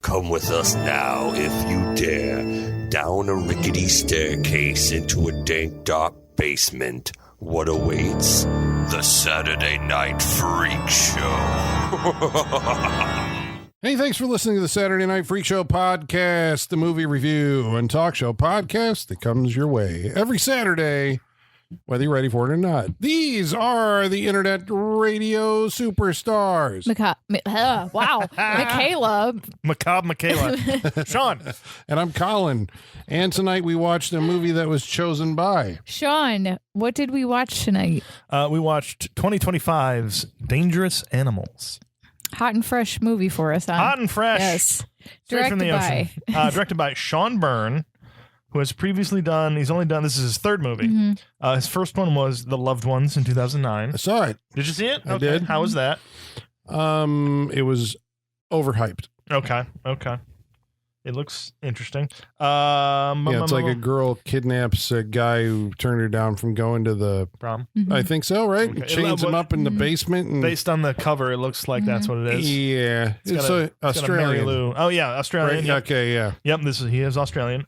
Come with us now, if you dare, down a rickety staircase into a dank, dark basement. What awaits? The Saturday Night Freak Show. Hey, thanks for listening to the Saturday Night Freak Show podcast, the movie review and talk show podcast that comes your way every Saturday, whether you're ready for it or not. These are the internet radio superstars. Wow. Michaela. Sean. And I'm Colin. And tonight we watched a movie that was chosen by Sean, what did we watch tonight? We watched 2025's Dangerous Animals. Hot and fresh movie for us, huh? Hot and fresh. Yes. Straight from the ocean. Directed by Sean Byrne, who has previously done, this is his third movie. Mm-hmm. His first one was The Loved Ones in 2009. I saw it. Did you see it? I did. How was that? It was overhyped. Okay. It looks interesting. It's like a girl kidnaps a guy who turned her down from going to the prom. Mm-hmm. I think so, right? Okay. Chains him up in the basement. And, Based on the cover, it looks like that's what it is. yeah, it's Australian. Oh yeah, Australian. Right? Yep. Okay, yeah. Yep, he is Australian.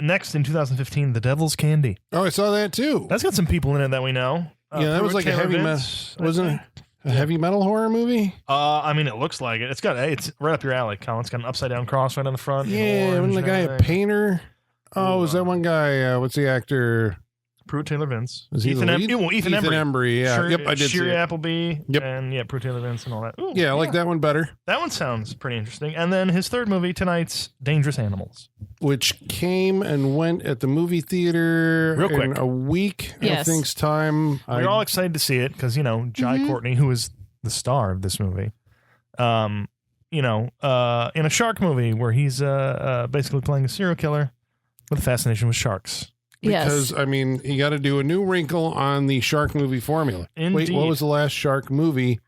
Next in 2015, The Devil's Candy. Oh, I saw that too. That's got some people in it that we know. Yeah, that was like a heavy metal, wasn't it? A heavy metal horror movie? I mean, it looks like it. It's right up your alley, Colin. It's got an upside down cross right on the front. Yeah, wasn't the guy a painter? Oh, was that one guy? What's the actor? Pruitt Taylor Vince. Was he Ethan the lead? Ethan Embry. Yeah. Yep, I did see Sherry it. Appleby. Yep. And Pruitt Taylor Vince and all that. Ooh, Yeah, I like that one better. That one sounds pretty interesting. And then his third movie tonight's Dangerous Animals, which came and went at the movie theater real quick in a week. Yes. I think's time. We're all excited to see it because Jai Courtney, who is the star of this movie, in a shark movie where he's basically playing a serial killer with a fascination with sharks. Because, I mean, you got to do a new wrinkle on the shark movie formula. Indeed. Wait, what was the last shark movie?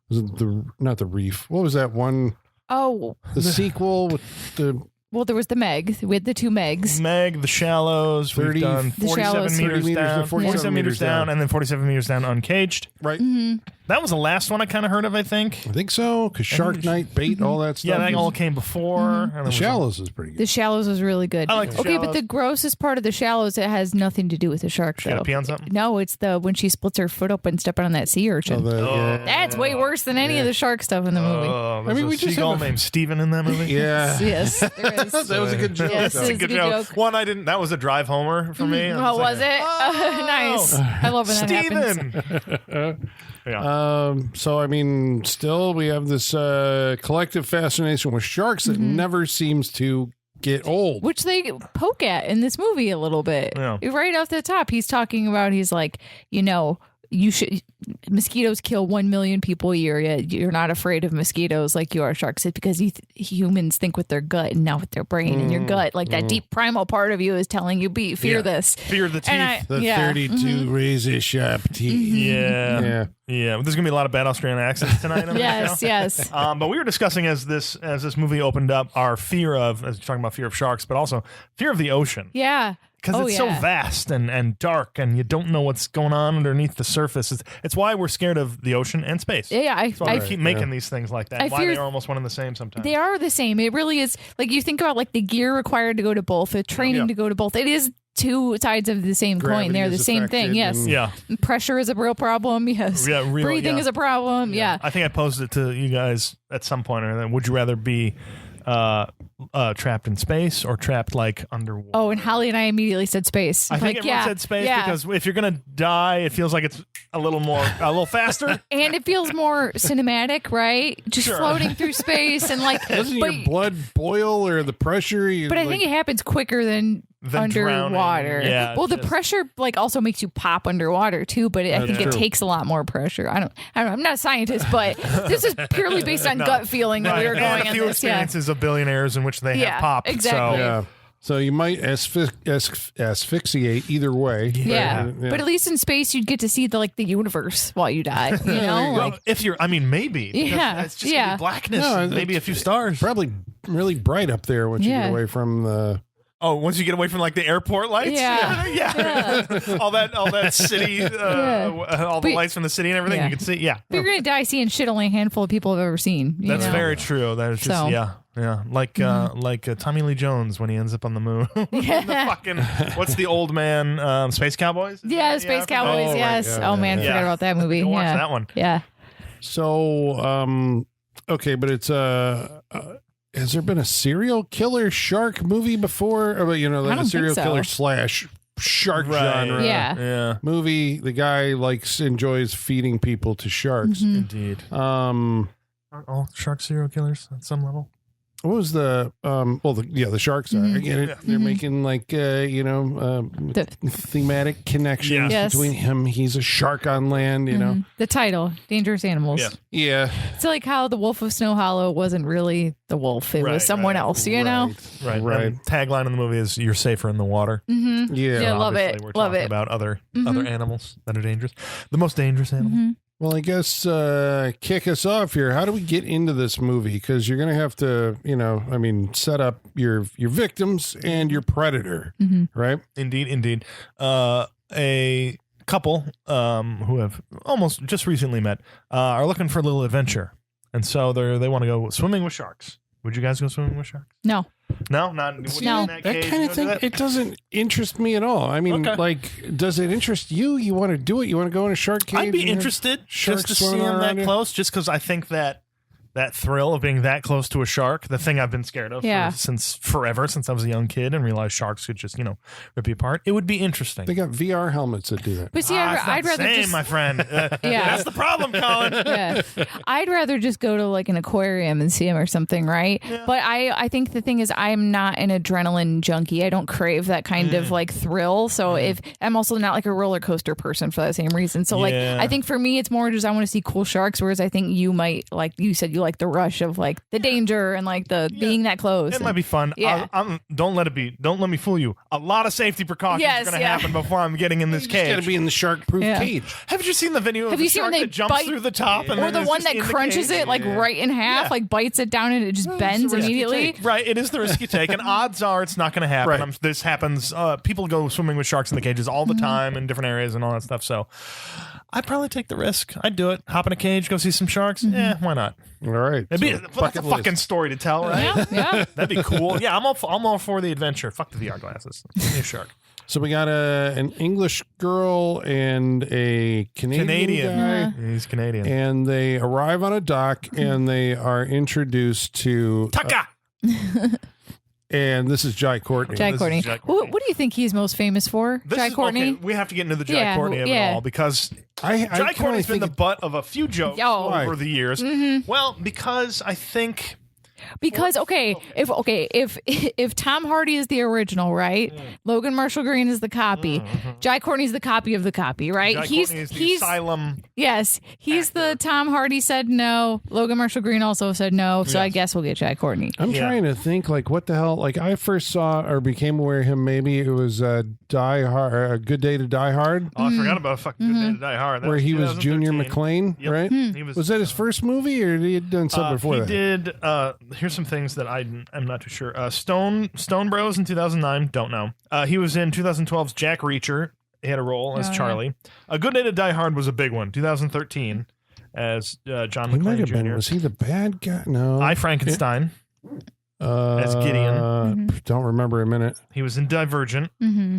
Was it not The Reef? What was that one? Oh. The sequel with the... Well, there was the Meg. We had the two Megs. Meg, The Shallows. We've done 47 meters down. 47 meters down, and then 47 meters down Uncaged. Right. Mm-hmm. That was the last one I kind of heard of, I think. I think so, because Shark Night, Bait, all that stuff. Yeah, that all came before. The Shallows is pretty good. The Shallows was really good. I like The Okay, Shallows. but the grossest part of the Shallows, it has nothing to do with the shark She got show. to pee on something? No, it's when she splits her foot open stepping on that sea urchin. That's way worse than any of the shark stuff in the movie. I mean, we a just seagull have a- named Steven in that movie. Yeah. Yes, there is. That was a good joke. Yes, That's a it's good joke. One I didn't. That was a drive homer for me. Oh, was it? Nice. I love when that happens. Steven. Yeah. So, I mean, still we have this collective fascination with sharks that never seems to get old. Which they poke at in this movie a little bit. Yeah. Right off the top, he's talking about, he's like, mosquitoes kill 1 million people a year, yet you're not afraid of mosquitoes like you are sharks. It's because humans think with their gut and not with their brain. And your gut, like that deep primal part of you, is telling you, fear this. Fear the teeth. The 32 razor sharp teeth. Yeah. There's gonna be a lot of bad Australian accents tonight. On Yes, the show. yes. But we were discussing as this movie opened up our fear of, as we're talking about fear of sharks, but also fear of the ocean. Yeah. Because it's so vast and dark, and you don't know what's going on underneath the surface. It's why we're scared of the ocean and space. Yeah, That's why we keep making these things like that. Why they're almost one and the same sometimes. They are the same. It really is. Like, you think about like the gear required to go to both, the training to go to both. It is two sides of the same coin. They're the same thing. Yes. Yeah. Pressure is a real problem. Yes. Yeah. Breathing is a problem. Yeah. I think I posed it to you guys at some point. Or then, would you rather be trapped in space or trapped like underwater? Oh, and Holly and I immediately said space. I think everyone said space because if you're gonna die, it feels like it's a little faster, and it feels more cinematic, right? Just floating through space and like doesn't your blood boil or the pressure? But I think it happens quicker than underwater. Drowning. Yeah, well, the pressure like also makes you pop underwater too, but I think it takes a lot more pressure. I don't know. I'm not a scientist, but this is purely based on gut feeling that we were going and a on few this. experiences of billionaires in which they have popped. Exactly. So you might asphyxiate either way. Yeah. But at least in space, you'd get to see the universe while you die. You know, well, if you're, maybe. Yeah. It's just gonna be blackness. Maybe a few stars. Probably really bright up there once you get away from the. Oh, once you get away from like the airport lights, yeah. all that city, all the lights from the city and everything, you can see. Yeah, but you're gonna die seeing shit only a handful of people have ever seen. That's very true. That is just Yeah, like Tommy Lee Jones when he ends up on the moon. What's the old man? Space Cowboys? Yeah, Space Cowboys. right, Yes. yeah, Oh man, yeah. forget about that movie. Go watch Yeah, that one. yeah. So, okay, but it's has there been a serial killer shark movie before? Or, you know, I like don't a serial think so. killer slash shark Right. genre Yeah. movie. The guy enjoys feeding people to sharks. Mhm. Indeed. Um, Aren't all shark serial killers at some level? what was the the sharks are Mhm. again. They're Mhm. making thematic connections Yes. between him. He's a shark on land. You know, Mhm. The title, Dangerous Animals. Yeah. yeah. It's like how the Wolf of Snow Hollow wasn't really the wolf; it Right, was someone right, else. You know. Right. Right. And tagline in the movie is "You're safer in the water." Mm-hmm. Yeah. Yeah, love Obviously, it. We're Love talking it. about other Mhm. animals that are dangerous. The most dangerous animal. Mhm. Well, I guess kick us off here. How do we get into this movie? Because you're going to have to, set up your victims and your predator, Mhm. right? Indeed. A couple who have almost just recently met are looking for a little adventure, and so they want to go swimming with sharks. Would you guys go swimming with sharks? No. No, not wouldn't you No. in that That cage, kind you of don't do thing, that? it doesn't interest me at all. I mean, Okay. does it interest you? You want to do it? You want to go in a shark cage? I'd be and have interested sharks just to see swimming them around that you? close, just because I think that thrill of being that close to a shark, the thing I've been scared of Yeah. since forever, since I was a young kid and realized sharks could just, rip you apart. It would be interesting. They got VR helmets that do that. But see, It's not I'd the rather same, just my friend. Yeah. That's the problem, Colin. yeah. I'd rather just go to like an aquarium and see him or something, right? Yeah. But I think the thing is I'm not an adrenaline junkie. I don't crave that kind of like thrill. So if I'm also not like a roller coaster person for that same reason. So like Yeah. I think for me it's more just I want to see cool sharks, whereas I think you might, like you said, you like the rush of like the danger and like the being that close. It might be fun. Yeah. Don't let me fool you. A lot of safety precautions Yes, are going to yeah. happen before I'm getting in this You just got cage. to be in the shark-proof Yeah. cage. Have you seen the video Have of the you seen shark when they that jumps bite- through the top and or then the is one just that in the crunches cage? it like right in half, Yeah. like bites it down and it just bends a risky immediately. take. Right, it is the risk you take, and odds are it's not going to happen. Right. This happens. People go swimming with sharks in the cages all the Mm-hmm. time in different areas and all that stuff. So, I'd probably take the risk. I'd do it. Hop in a cage, go see some sharks. Mm-hmm. Yeah, why not? All right. That'd be, So, that's a bucket list. fucking story to tell, right? Yeah, yeah. That'd be cool. Yeah, I'm all for the adventure. Fuck the VR glasses. Give me a shark. So we got an English girl and a Canadian guy. He's Canadian. And they arrive on a dock and they are introduced to Tucka. and this is Jai Courtney. Jai This is Courtney. Jai Courtney. What do you think he's most famous for? This Jai is- Courtney? okay, we have to get into the Jai Yeah, Courtney of yeah. it all because I Jai kinda Courtney's been think the butt of a few jokes Oh. over the years. Mm-hmm. Well, because I think Because if Tom Hardy is the original, right? Logan Marshall Green is the copy. Jai Courtney's the copy of the copy, right? Jai Courtney is the asylum. Yes, he's the Tom Hardy said no. Logan Marshall Green also said no. So I guess we'll get Jai Courtney. I'm Yeah. trying to think like what the hell. Like I first saw or became aware of him. Maybe it was Die Hard, A Good Day to Die Hard, Oh, I forgot about fucking Good Day to Die Hard. That where he was Junior 2013. McClane, Yep. right? He was. Was that his first movie, or he had done something before he that? did. Here's some things that I'm not too sure. Stone Bros in 2009. Don't know. He was in 2012's Jack Reacher. He had a role as Oh, yeah. Charlie. A Good Day to Die Hard was a big one. 2013 as John He might McClane have been. Jr. Was he the bad guy? No. I Frankenstein. as Gideon. Mhm. Don't remember a minute. He was in Divergent. Mm-hmm.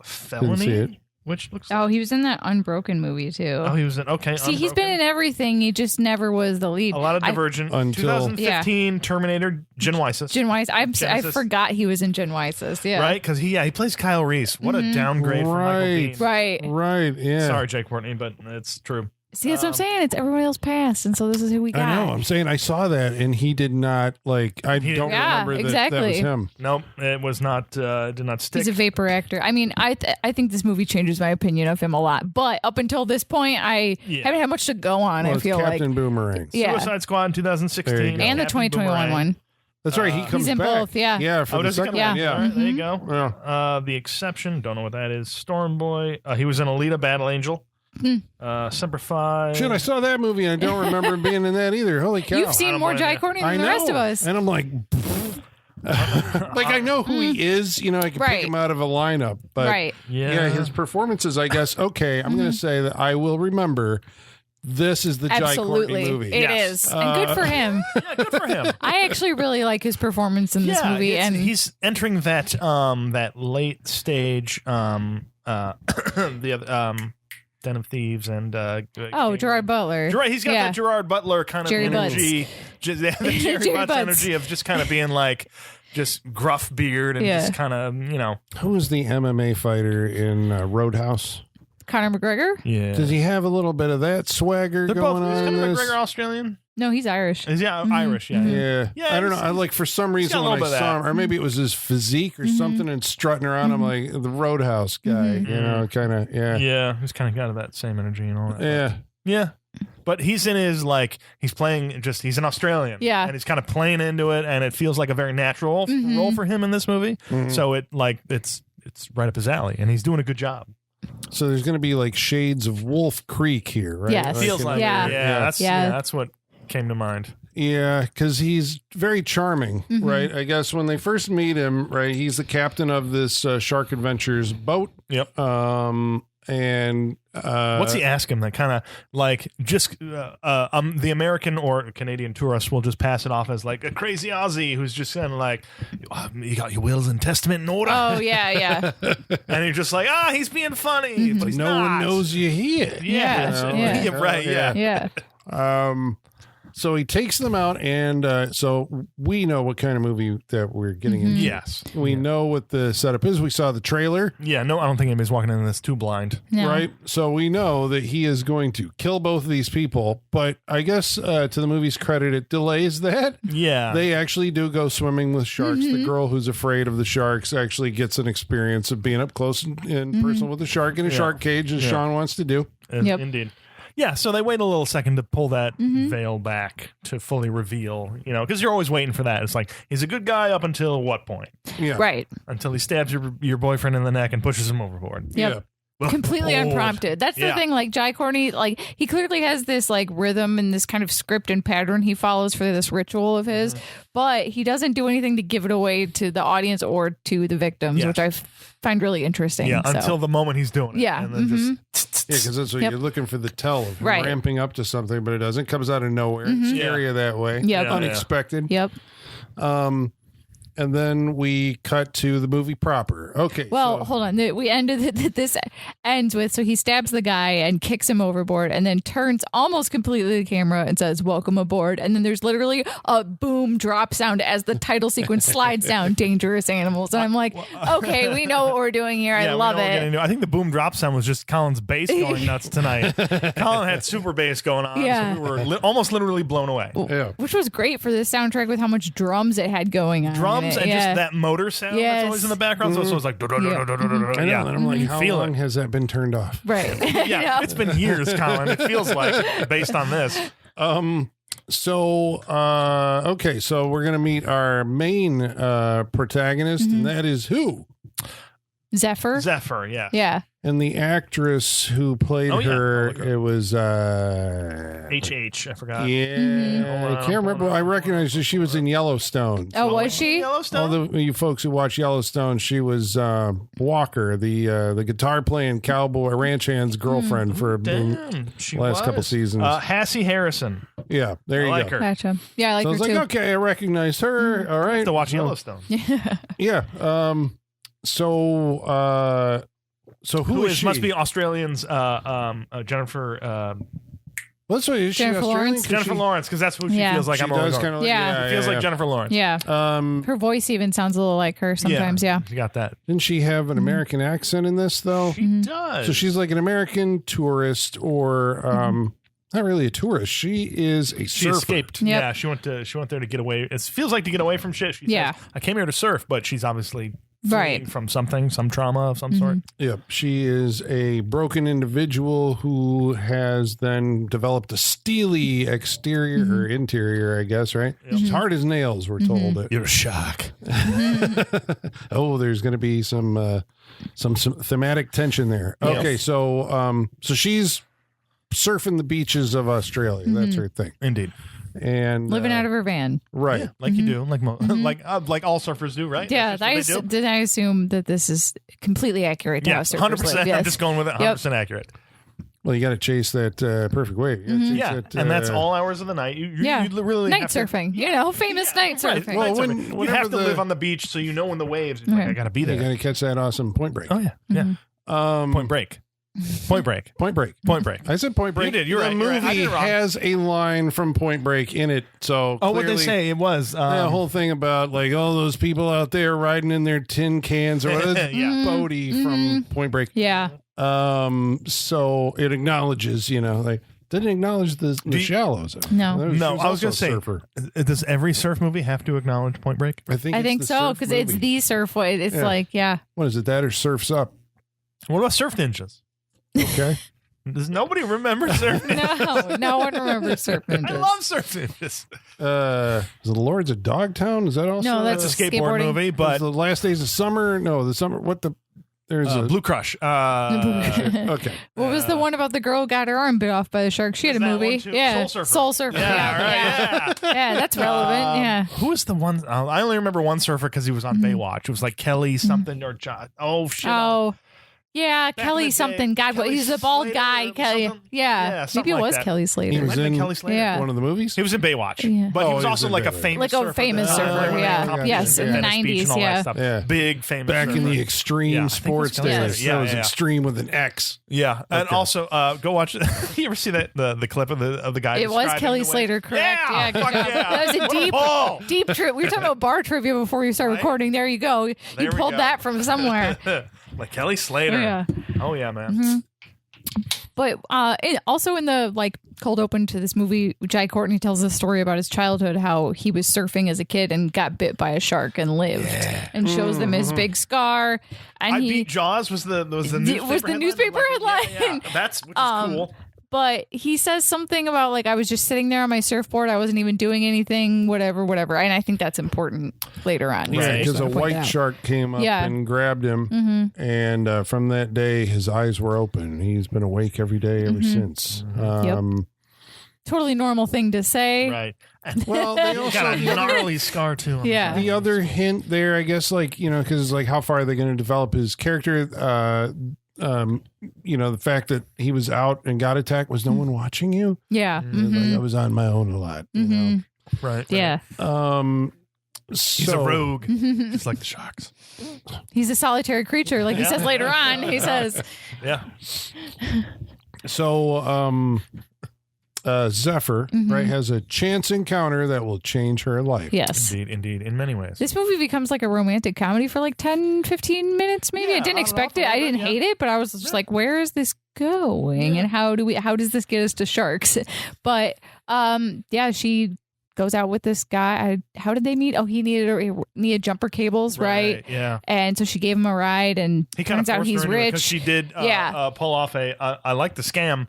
Felony. see it. Which looks. Oh, he was in that Unbroken movie too. Oh, he was in. Okay. See, he's been Unbroken. in everything. He just never was the lead. a lot of Divergent. Until- 2015 Terminator. Gen Wysis. Gen Weiss. I Genesis. forgot he was in Gen Wysis. Yeah. Right, because he plays Kyle Reese. What a downgrade from Michael Right. Biehn. Right. Right. Yeah. Sorry, Jake Courtney, but it's true. See, that's what I'm saying. It's everybody else passed, and so this is who we got. I know. I'm saying I saw that, and he did not like. I He- don't Yeah, remember that was exactly. him. Nope, it was not. Did not stick. He's a vapor actor. I mean, I think this movie changes my opinion of him a lot. But up until this point, I Yeah. haven't had much to go on. Well, I it's feel Captain like, Boomerang. yeah, Suicide Squad in 2016, There you go. and the Captain 2021 Boomerang. one. That's right. He comes He's in back. both, yeah. Yeah. For Oh, the does he second come one. back? Yeah. All right, there you Mm-hmm. go. Yeah. The Exception, don't know what that is. Storm Boy. He was in Alita: Battle Angel. Semper Fi. Shit, I saw that movie, and I don't remember him being in that either. Holy cow! You've seen don't more blame Jai you. Courtney I than the know. rest of us. And I'm like, like I know who he is. You know, I can Right. pick him out of a lineup. But Right. yeah, his performances. I guess. Okay, I'm going to say that I will remember this is the Jai Courtney Absolutely. movie. It Yes. is. And good for him. Yeah, good for him. I actually really like his performance in this movie. it's- And he's entering that that late stage the other Den of Thieves and Gerard Butler. He's got that Gerard Butler kind of Jerry energy, just the Jerry Jerry Butts Butts. energy of just kind of being like just gruff beard and just kind of Who was the MMA fighter in Roadhouse? Conor McGregor? yeah. Does he have a little bit of that swagger They're going both. Is on in Conor this? McGregor Australian? No, he's Irish. Is Irish? Yeah. Yeah. Yeah, I don't know. he's- I like for some reason got a when I little bit of saw that. him, or maybe it was his physique or something, and strutting around. I'm like the Roadhouse guy, you know, kind of. Yeah. Yeah, he's kind of got that same energy and all that. Yeah. Yeah. But he's in his he's playing he's an Australian. Yeah. And he's kind of playing into it and it feels like a very natural role for him in this movie. So it's right up his alley and he's doing a good job. So there's going to be like shades of Wolf Creek here, right? Yes. Feels like Yeah. it. Yeah. That's what came to mind. Yeah, because he's very charming, right? I guess when they first meet him, right, he's the captain of this Shark Adventures boat. Yep. And What's he ask him that kind of the American or Canadian tourist will just pass it off as like a crazy Aussie who's just kind of like, you got your wills and testament in order. Oh, yeah. And you're just like, he's being funny, but he's no not. one knows you here. Yeah. Yeah, right. Yeah. Yeah. So he takes them out, and so we know what kind of movie that we're getting into. Yes. We know what the setup is. We saw the trailer, Yeah. No, I don't think anybody's walking into this too blind. No. right? So we know that he is going to kill both of these people, but I guess to the movie's credit, it delays that. Yeah. They actually do go swimming with sharks. The girl who's afraid of the sharks actually gets an experience of being up close and personal with a shark in a shark cage, as Sean wants to do. Yep. Indeed. Yeah, so they wait a little second to pull that veil back to fully reveal, because you're always waiting for that. It's like, he's a good guy up until what point? Yeah. Right. Until he stabs your boyfriend in the neck and pushes him overboard. Yep. Yeah. Completely Bold. unprompted. That's the Yeah. thing. Like Jai Courtney, like he clearly has this like rhythm and this kind of script and pattern he follows for this ritual of his, but he doesn't do anything to give it away to the audience or to the victims, Yeah. which I find really interesting. Yeah, so. until the moment he's doing it. Yeah, And then just... Yeah, because that's what Yep. you're looking for, the tell of him Right. ramping up to something, but it doesn't. It comes out of nowhere. It's scary that way. Yep. Yeah. Unexpected. Yep. And then we cut to the movie proper. Okay. Well, so- hold on. We ended. This ends with so he stabs the guy and kicks him overboard, and then turns almost completely to the camera and says, "Welcome aboard." And then there's literally a boom drop sound as the title sequence slides down. Dangerous animals, and I'm like, okay, we know what we're doing here. I we love know what we're it. getting into. I think the boom drop sound was just Colin's bass going nuts tonight. Colin had super bass going on, Yeah. so we were almost literally blown away. yeah. Which was great for the soundtrack with how much drums it had going on. in Drums it. and Yeah. just that motor sound Yes. that's always in the background. So it's like, I know. yeah, And I'm like, you how feel long it. has that been turned off? Right. Yeah, it's been years, Colin. It feels like based on this. So, okay. So we're going to meet our main protagonist, and that is who? Zephyr. Zephyr, yeah. Yeah. And the actress who played Oh, yeah. her, Oh, okay. it was HH, I forgot. yeah, I can't remember. I recognize her. She was in Yellowstone. Oh, was she? All Yellowstone? you folks who watch Yellowstone, she was Walker, the guitar playing cowboy ranch hand's girlfriend for Damn, she last was. couple seasons. Hassie Harrison. Yeah, there you I like go. her. Gotcha. Yeah, I like So I her was too. like, okay, I recognize her. All right, To watch Yellowstone. Yeah. So who is she? Must be Australian's Jennifer Let's say, is she Jennifer Australian? Lawrence? 'Cause Jennifer she- Lawrence, because that's who she Yeah. feels like. She I'm always does going. kind of Yeah. It feels like Jennifer Lawrence. Yeah. Her voice even sounds a little like her sometimes. Yeah. She got that. Didn't she have an American accent in this though? She does. So she's like an American tourist, or not really a tourist. She is a She surfer. escaped. Yep. Yeah, she went there to get away. It feels like to get away from shit. She Yeah. says, I came here to surf, but she's obviously Right. fleeing from something, some trauma of some sort. Yep. She is a broken individual who has then developed a steely exterior or interior, I guess, right? She's hard as nails, we're told. You're a shark. Oh, there's going to be some thematic tension there. Yes. Okay, so she's surfing the beaches of Australia. That's her thing. Indeed. And Living out of her van. right. Like you do, like like all surfers do, right? Yeah. That's just what they do. Did I assume that this is completely accurate to how Yes, surfers 100%. live? Yes. I'm just going with it. 100% accurate. Well, you got to chase that perfect wave. You gotta chase Yeah, that, and that's all hours of the night. You really night have to- surfing. Famous night Right. surfing. Well, Night when- surfing. you whenever have to the- live on the beach, so you know when the waves. It's like, I got to be You there. got to catch that awesome Point Break. Oh yeah, Point Break. Point Break. Point Break. Point Break. I said Point Break. You did. You're the right. You're right. I movie did it wrong. has a line from Point Break in it. So Oh, what they clearly- say? It was the whole thing about like all those people out there riding in their tin cans or whatever. Yeah. Bodie from Point Break. Yeah. So it acknowledges, like didn't acknowledge the shallows. No. She No, I was also going to say, a surfer. does every surf movie have to acknowledge Point Break? I think it's the so surf because it's movie. the surf way. It's Yeah. What is it? That or Surf's Up? What about Surf Ninjas? Okay. Does nobody remember Surf Ninjas? no one remembers surf ninjas. I love Surf Ninjas. Is it the Lords of Dogtown? Is that also? No, That's a skateboard skateboarding. movie, But but the Last Days of Summer. No, the summer. What the? There's a Blue Crush. Okay. What was the one about the girl who got her arm bit off by the shark? She had a that movie. one too? Yeah. Soul Surfer. Yeah. right. Yeah. Yeah, that's relevant. Yeah. Who is the one? I only remember one surfer because he was on Baywatch. It was like Kelly something or John. Oh shit! Oh. Yeah, in Kelly the day, something. God, Kelly he's a bald Slater guy. or Kelly. something? Yeah. Yeah, Maybe something it like was that. Kelly He Slater. was Might have been in Kelly Slater. Yeah. one of the movies. He was in Baywatch, Yeah. but he Oh, was he also was in like a Baywatch. famous Like a surfer. famous that- surfer, yeah. competition Yes, in the at Venice Beach 90s, and all yeah. that stuff. Yeah. Big famous Back in surfer. the extreme Yeah, I think it was sports Kelly days. Slater. That Yeah, was yeah. extreme with an X. Yeah, and Okay. also go watch. You ever see that the clip of the guy? It was describing Kelly the wave? Slater, correct? Yeah, good fuck job. yeah. That was a What a deep, ball. deep trip. We were talking about bar trivia before we started Right? recording. There you go. There You we pulled go. that from somewhere. Like Kelly Slater. Yeah. Oh yeah, man. But also in the cold open to this movie, Jai Courtney tells a story about his childhood, how he was surfing as a kid and got bit by a shark and lived, and shows them his big scar. And I Beat Jaws was the newspaper headline. Yeah. That's which is cool. But he says something about I was just sitting there on my surfboard. I wasn't even doing anything, whatever. And I think that's important later on. Right, Right, because a Point white out. shark came up Yeah. and grabbed him, and from that day, his eyes were open. He's been awake every day ever since. Totally normal thing to say. Right. Well, they Got also a gnarly scar too. Yeah. the other hint there, I guess, because how far are they going to develop his character? The fact that he was out and got attacked, was no one watching you? Yeah. I was on my own a lot. You know? Right. Yeah. He's a rogue, just like the sharks. He's a solitary creature, like he says later on. He says, Yeah. So, Zephyr, right, has a chance encounter that will change her life. yes. Indeed, in many ways. This movie becomes like a romantic comedy for 10, 15 minutes, maybe. Yeah, I didn't on and expect off it. a I little didn't bit, hate it, but I was just like, where is this going? And how does this get us to sharks? But she goes out with this guy. How did they meet? Oh, he needed jumper cables, right? Yeah. And so she gave him a ride, and He kind of turns out forced he's her into it rich. because she did Yeah. pull off I like the scam.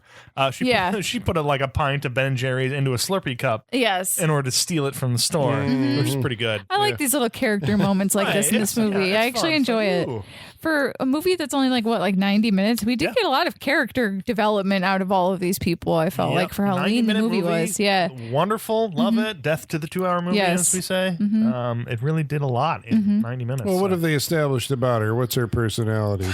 She put a pint of Ben & Jerry's into a Slurpee cup Yes. in order to steal it from the store, which is pretty good. I like these little character moments like this in this movie. I actually enjoy it. Ooh. For a movie that's only 90 minutes, we did get a lot of character development out of all of these people. I felt like for how lean the 90-minute movie was. Yeah. Wonderful. Love it. Death to the 2-hour movie, Yes. as we say. It really did a lot in 90 minutes. Well, what so. have they established about her? What's her personality?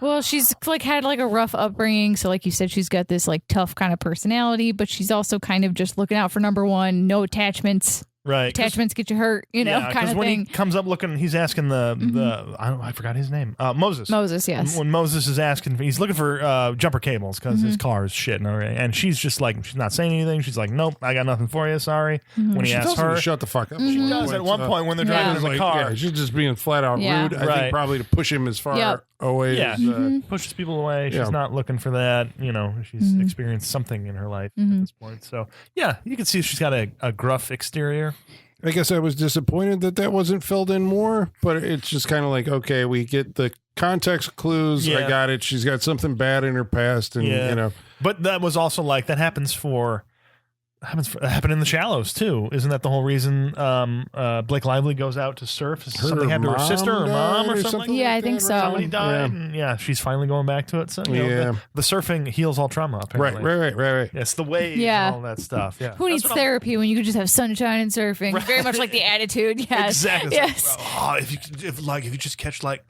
Well, she's had a rough upbringing. So like you said, she's got this tough kind of personality, but she's also kind of just looking out for number one, no attachments. Right. 'Cause- Attachments get you hurt, kind of when thing. he comes up looking, he's asking I forgot his name. Moses. Moses, yes. When Moses is asking, he's looking for jumper cables because his car is shit, and she's just she's not saying anything. She's like, "Nope, I got nothing for you. Sorry." When he She asks tells him her, to shut the fuck up. she does at one point when they're Yeah. driving in the Like, car. yeah, she's just being flat out Yeah. rude. I Right. think probably to push him as far Yep. away Yeah. as Pushes people away. She's Yeah. not looking for that. She's experienced something in her life at this point. So yeah, you can see she's got a gruff exterior. I guess I was disappointed that wasn't filled in more, but it's just kind of okay, we get the context clues. I Yeah. got it. She's got something bad in her past, and But that was also that happens for happened in The Shallows too. Isn't that the whole reason Blake Lively goes out to surf? Something happened to her sister or mom or something? Yeah, I think so. Somebody died, and she's finally going back to it. So you know, the surfing heals all trauma. Apparently, Right. It's the waves and all that stuff. Yeah, who needs therapy when you could just have sunshine and surfing? Right. Very much like the attitude. Yes, exactly. Yes. Like, if you just catch the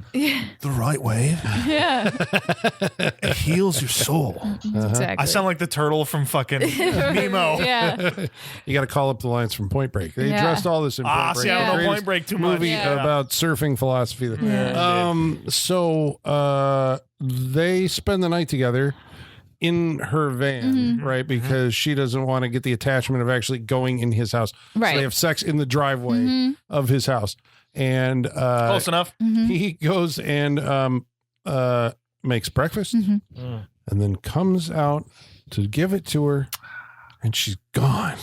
right wave, it heals your soul. Exactly. I sound like the turtle from fucking Nemo. Yeah. You got to call up the lines from Point Break. They addressed all this in Point Break. See, I don't know The Point Break too much. movie about surfing philosophy. So they spend the night together in her van, right? Because she doesn't want to get the attachment of actually going in his house. Right. So they have sex in the driveway of his house. And Close enough. he goes and makes breakfast and then comes out to give it to her. And she's gone.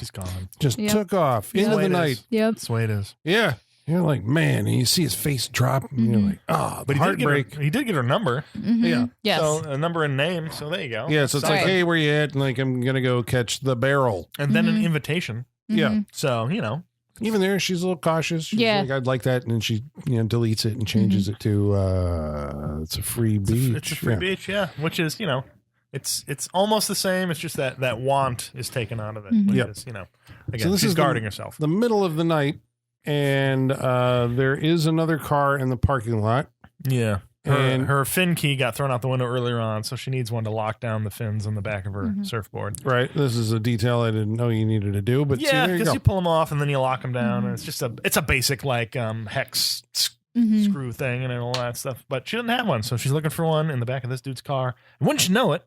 Just took off into the night. Yep. That's the way it is. Yeah. You're like, man, and you see his face drop, and you're like, but heartbreak. He did get her number. Yeah. Yes. So a number and name. So there you go. Yeah. So it's like, hey, where you at? And like, I'm going to go catch the barrel. And then an invitation. Yeah. So, you know. Even there, she's a little cautious. She's like, I'd like that. And then she, deletes it and changes it to, it's a free beach. It's a free beach, which is, it's almost the same. It's just that want is taken out of it. Which is, again, so this she's is guarding herself. The middle of the night, and there is another car in the parking lot. Yeah. Her fin key got thrown out the window earlier on, so she needs one to lock down the fins on the back of her surfboard. Right. This is a detail I didn't know you needed to do, but because you pull them off and then you lock them down, and it's just a basic like hex screw thing and all that stuff. But she doesn't have one, so she's looking for one in the back of this dude's car. And wouldn't you know it,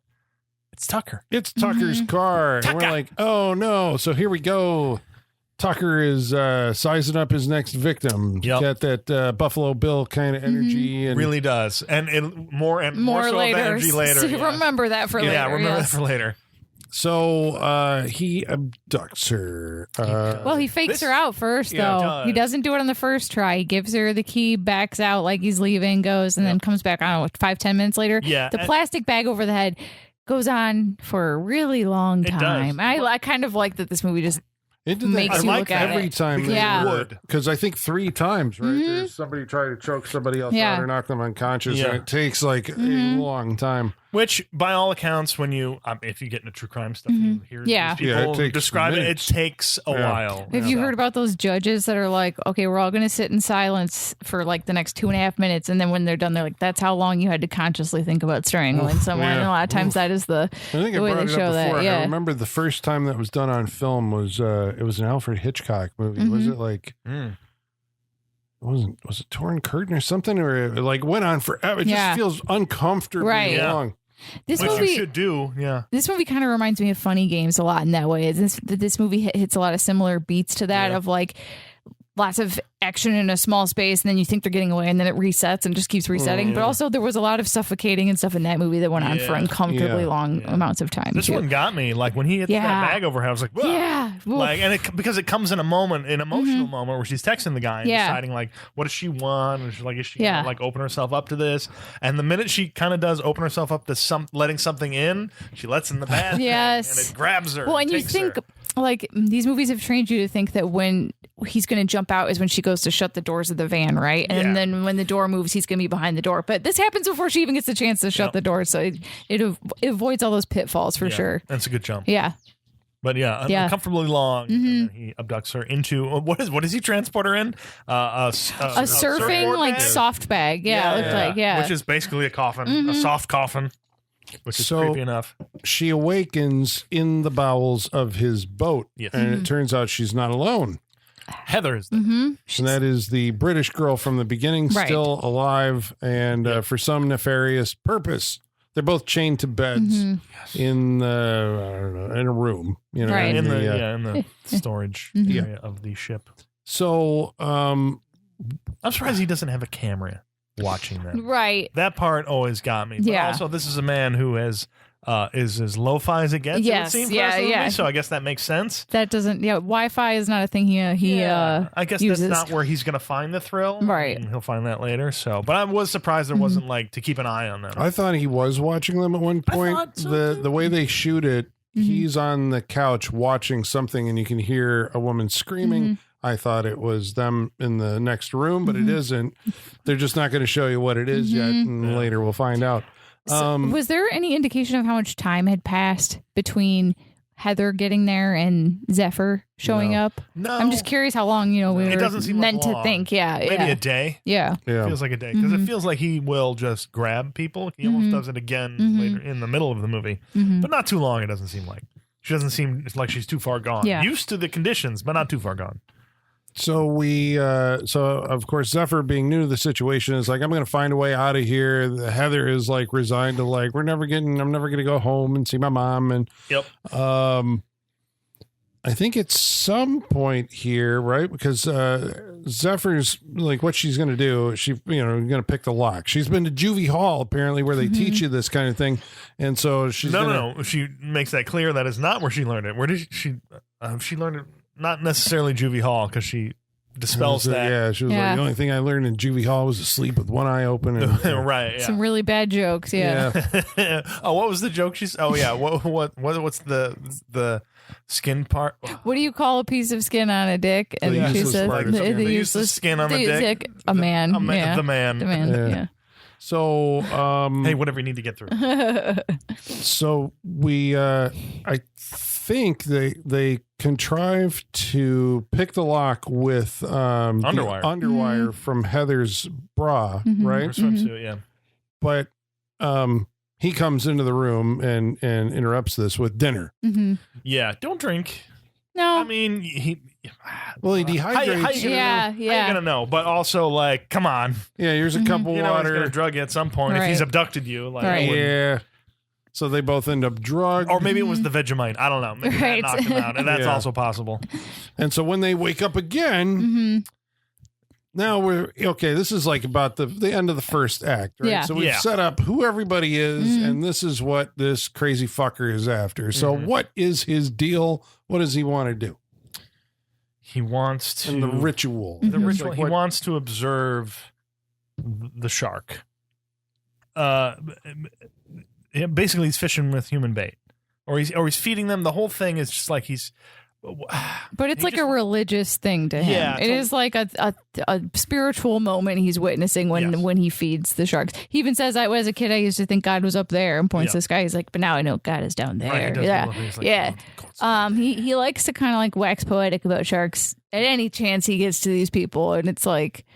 it's Tucker. It's Tucker's car. Tucker. And we're like, oh no. So here we go. Tucker is sizing up his next victim. Got that Buffalo Bill kind of energy. And really does. And more so later. energy later. So remember that for later. Yeah, remember that for later. So he abducts her. Well, he fakes her out first, though. He doesn't do it on the first try. He gives her the key, backs out like he's leaving, goes, and then comes back, I don't know, 5-10 minutes later. Yeah. The plastic bag over the head goes on for a really long time. I kind of like that this movie just makes you look at every it. time they would. Because I think 3 times, right? There's somebody trying to choke somebody else out or knock them unconscious, and it takes like a long time. Which, by all accounts, when you if you get into true crime stuff, you hear these people describe it. It takes a while. Have you heard about those judges that are like, okay, we're all going to sit in silence for like the next 2.5 minutes, and then when they're done, they're like, that's how long you had to consciously think about strangling someone. And a lot of times that is the way they show that. Yeah. I remember the first time that was done on film was it was an Alfred Hitchcock movie. Was it like? Was it Torn Curtain or something, or it like went on forever? It just feels uncomfortably long. This Which movie you should do, This movie kind of reminds me of Funny Games a lot in that way. This movie hits a lot of similar beats to that of like lots of action in a small space, and then you think they're getting away, and then it resets and just keeps resetting. But also there was a lot of suffocating and stuff in that movie that went on for uncomfortably long amounts of time. This one got me. Like when he hit that bag over her, I was like, whoa. Like, and because it comes in an emotional moment where she's texting the guy and deciding like, what does she want? And she's like, is she gonna like open herself up to this? And the minute she kind of does open herself up to letting something in, she lets in the bad thing, and it grabs her. Well, and you think like these movies have trained you to think that when he's going to jump out is when she goes to shut the doors of the van, right? And then when the door moves, he's going to be behind the door. But this happens before she even gets the chance to shut the door, so it avoids all those pitfalls for sure. That's a good jump. Yeah. But uncomfortably long. And then he abducts her into what does he transport her in? A surfing like soft bag. Yeah, it looked like which is basically a coffin, a soft coffin. Which is creepy enough. She awakens in the bowels of his boat, and it turns out she's not alone. Heather is there. And that is the British girl from the beginning, still alive, and for some nefarious purpose. They're both chained to beds in in a room, in the storage area of the ship. So I'm surprised he doesn't have a camera watching them. Right. That part always got me. But also, this is a man who is as lo-fi as it gets. Yes. It would seem for us in the movie, so I guess that makes sense. That doesn't. Wi-Fi is not a thing I guess uses. That's not where he's going to find the thrill. Right. And he'll find that later. So, but I was surprised there wasn't like to keep an eye on them. I thought he was watching them at one point. The way they shoot it, he's on the couch watching something and you can hear a woman screaming. I thought it was them in the next room, but it isn't. They're just not going to show you what it is yet, and later we'll find out. So was there any indication of how much time had passed between Heather getting there and Zephyr showing up? No. I'm just curious how long, we It were doesn't seem meant like to think. Yeah. Maybe a day. Yeah. Yeah. Feels like a day. Because it feels like he will just grab people. He almost does it again later in the middle of the movie. But not too long, it doesn't seem like. She doesn't seem like she's too far gone. Yeah. Used to the conditions, but not too far gone. So so of course Zephyr, being new to the situation, is like, I'm going to find a way out of here. Heather is like resigned to like, I'm never going to go home and see my mom. And I think at some point here, right? Because Zephyr's like, what she's going to do, she going to pick the lock. She's been to Juvie Hall apparently, where they teach you this kind of thing, and so she's no. She makes that clear. That is not where she learned it. Where did she learned it? Not necessarily Juvie Hall, because she dispels that. Yeah, she was like, the only thing I learned in Juvie Hall was to sleep with one eye open. And, right. Yeah. Some really bad jokes. Yeah. Oh, what was the joke? What's the skin part? What do you call a piece of skin on a dick? And The she useless says part of skin. The useless skin on the dick. A man. The man. The man. Yeah. So, hey, whatever you need to get through. So we, I think they contrived to pick the lock with underwire, underwire from Heather's bra, right? Or swimsuit, yeah. But he comes into the room and interrupts this with dinner. Yeah, don't drink. No. I mean, he dehydrates. How you gonna know? But also, like, come on. Yeah, here's a cup of He's water. gonna drug you at some point if he's abducted you. Like, Yeah. So they both end up drugged. Or maybe it was the Vegemite. I don't know. Maybe that knocked him out, and that's also possible. And so when they wake up again, now we're okay. This is like about the end of the first act, right? Yeah. So we've set up who everybody is, and this is what this crazy fucker is after. So what is his deal? What does he want to do? He wants to And the ritual. The ritual. Like, he wants to observe the shark. Basically, he's fishing with human bait, or he's feeding them. The whole thing is just like he's. But it's like a religious thing to him. Yeah, it is like a spiritual moment he's witnessing when he feeds the sharks. He even says, as a kid, I used to think God was up there and points to the sky. He's like, but now I know God is down there. Right, he likes to kind of like wax poetic about sharks at any chance he gets to these people, and it's like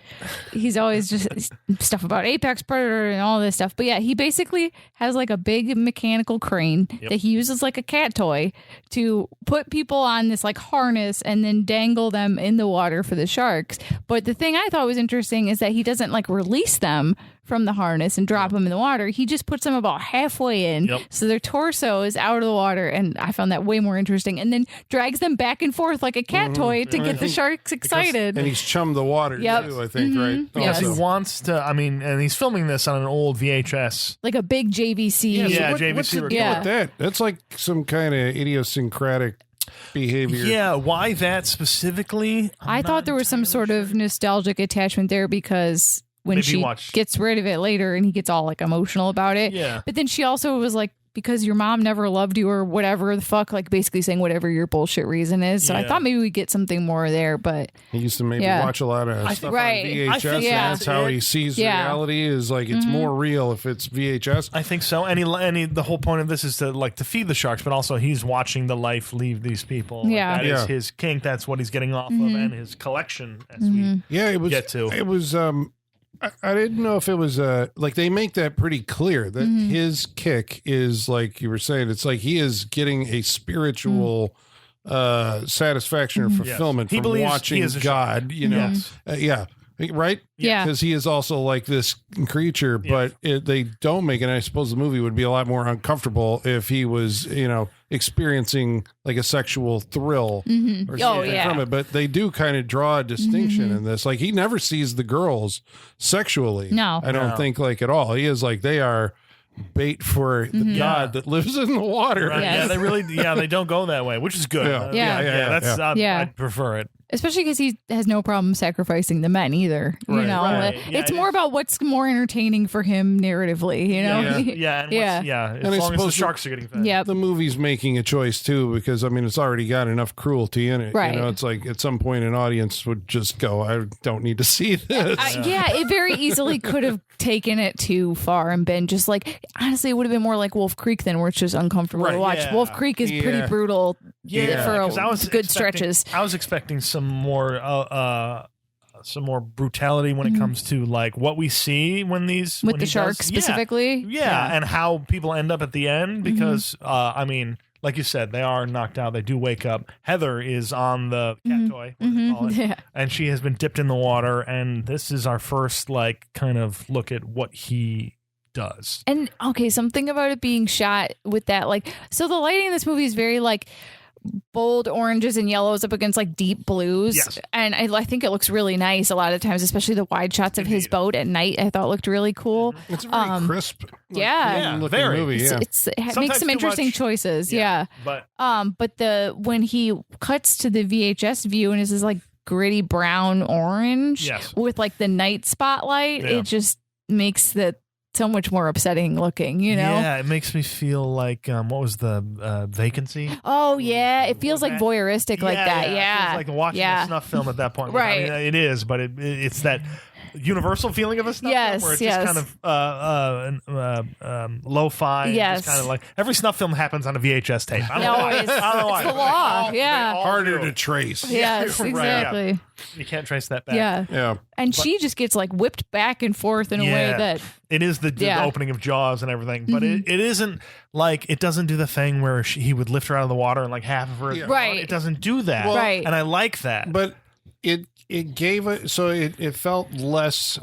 he's always just stuff about apex predator and all this stuff. But yeah, he basically has like a big mechanical crane that he uses like a cat toy to put people on this like harness and then dangle them in the water for the sharks. But the thing I thought was interesting is that he doesn't like release them from the harness and drop them in the water. He just puts them about halfway in, so their torso is out of the water, and I found that way more interesting, and then drags them back and forth like a cat toy to get the sharks excited. And he's chummed the water too, I think, right? Yes. He wants to, and he's filming this on an old VHS. Like a big JVC. JVC. What's the deal with that? That's like some kind of idiosyncratic behavior. Yeah, why that specifically? I thought there was some sort of nostalgic attachment there because when she gets rid of it later and he gets all like emotional about it. Yeah. But then she also was like, because your mom never loved you or whatever the fuck, like basically saying whatever your bullshit reason is. So I thought maybe we'd get something more there, but he used to maybe watch a lot of stuff on VHS. And that's how he sees reality is like it's more real if it's VHS. I think so. And the whole point of this is to feed the sharks, but also he's watching the life leave these people. Yeah. That is his kink. That's what he's getting off of, and his collection as we get to. It was I didn't know if it was like they make that pretty clear that his kick is like you were saying, it's like he is getting a spiritual satisfaction or fulfillment from watching God, you know. Right? Yeah. Because he is also like this creature, but they don't make it. And I suppose the movie would be a lot more uncomfortable if he was, experiencing like a sexual thrill or something from it. But they do kind of draw a distinction in this. Like he never sees the girls sexually. No. I don't think like at all. He is like, they are bait for the God that lives in the water. Right. Yes. Yeah, they really, they don't go that way, which is good. I I prefer it. Especially because he has no problem sacrificing the men either. You Right. know, Right. Yeah, it's more about what's more entertaining for him narratively. You know, And Yeah. as And I long as the suppose sharks are getting fed. Yep. The movie's making a choice too, because I mean, it's already got enough cruelty in it. Right. You know, it's like at some point an audience would just go, "I don't need to see this." It very easily could have taken it too far and been just like, honestly, it would have been more like Wolf Creek then, where it's just uncomfortable to Right, watch. yeah. Wolf Creek is pretty brutal for 'cause I was good expecting- stretches. I was expecting some more brutality when it comes to like what we see when these With when the he shark does- specifically. yeah, and how people end up at the end because I mean, like you said, they are knocked out. They do wake up. Heather is on the cat toy, what do they call it? Yeah. And she has been dipped in the water. And this is our first like kind of look at what he does. And okay, something about it being shot with that, like, so the lighting in this movie is very like bold oranges and yellows up against like deep blues. Yes. And I think it looks really nice a lot of times, especially the wide shots of his boat at night. I thought looked really cool. It's a very crisp, yeah. looking very. movie. Yeah, It Sometimes makes some too interesting much. choices. Yeah. But But when he cuts to the VHS view and it's this like gritty brown orange Yes. with like the night spotlight, Yeah. it just makes that so much more upsetting looking, you know? yeah, it makes me feel like what was the Vacancy? Oh yeah, it feels like that- voyeuristic like that. It Yeah, feels like watching yeah. a snuff film at that point. Right. I mean, it is, but it's that universal feeling of a snuff Yes, film where it's yes. just kind of lo-fi. Yes. Just kind of like every snuff film happens on a VHS tape. I don't know why. Always. I don't know why. It's the law. They Yeah. all harder do. to trace. Yes, Right, exactly. You can't trace that back. Yeah. Yeah. And she just gets like whipped back and forth in a way Yeah. that It is the Yeah. opening of Jaws and everything, but it isn't like it doesn't do the thing where he would lift her out of the water and like half of her is gone. Right. It doesn't do that. Right. And I like that. But it gave it, so it felt less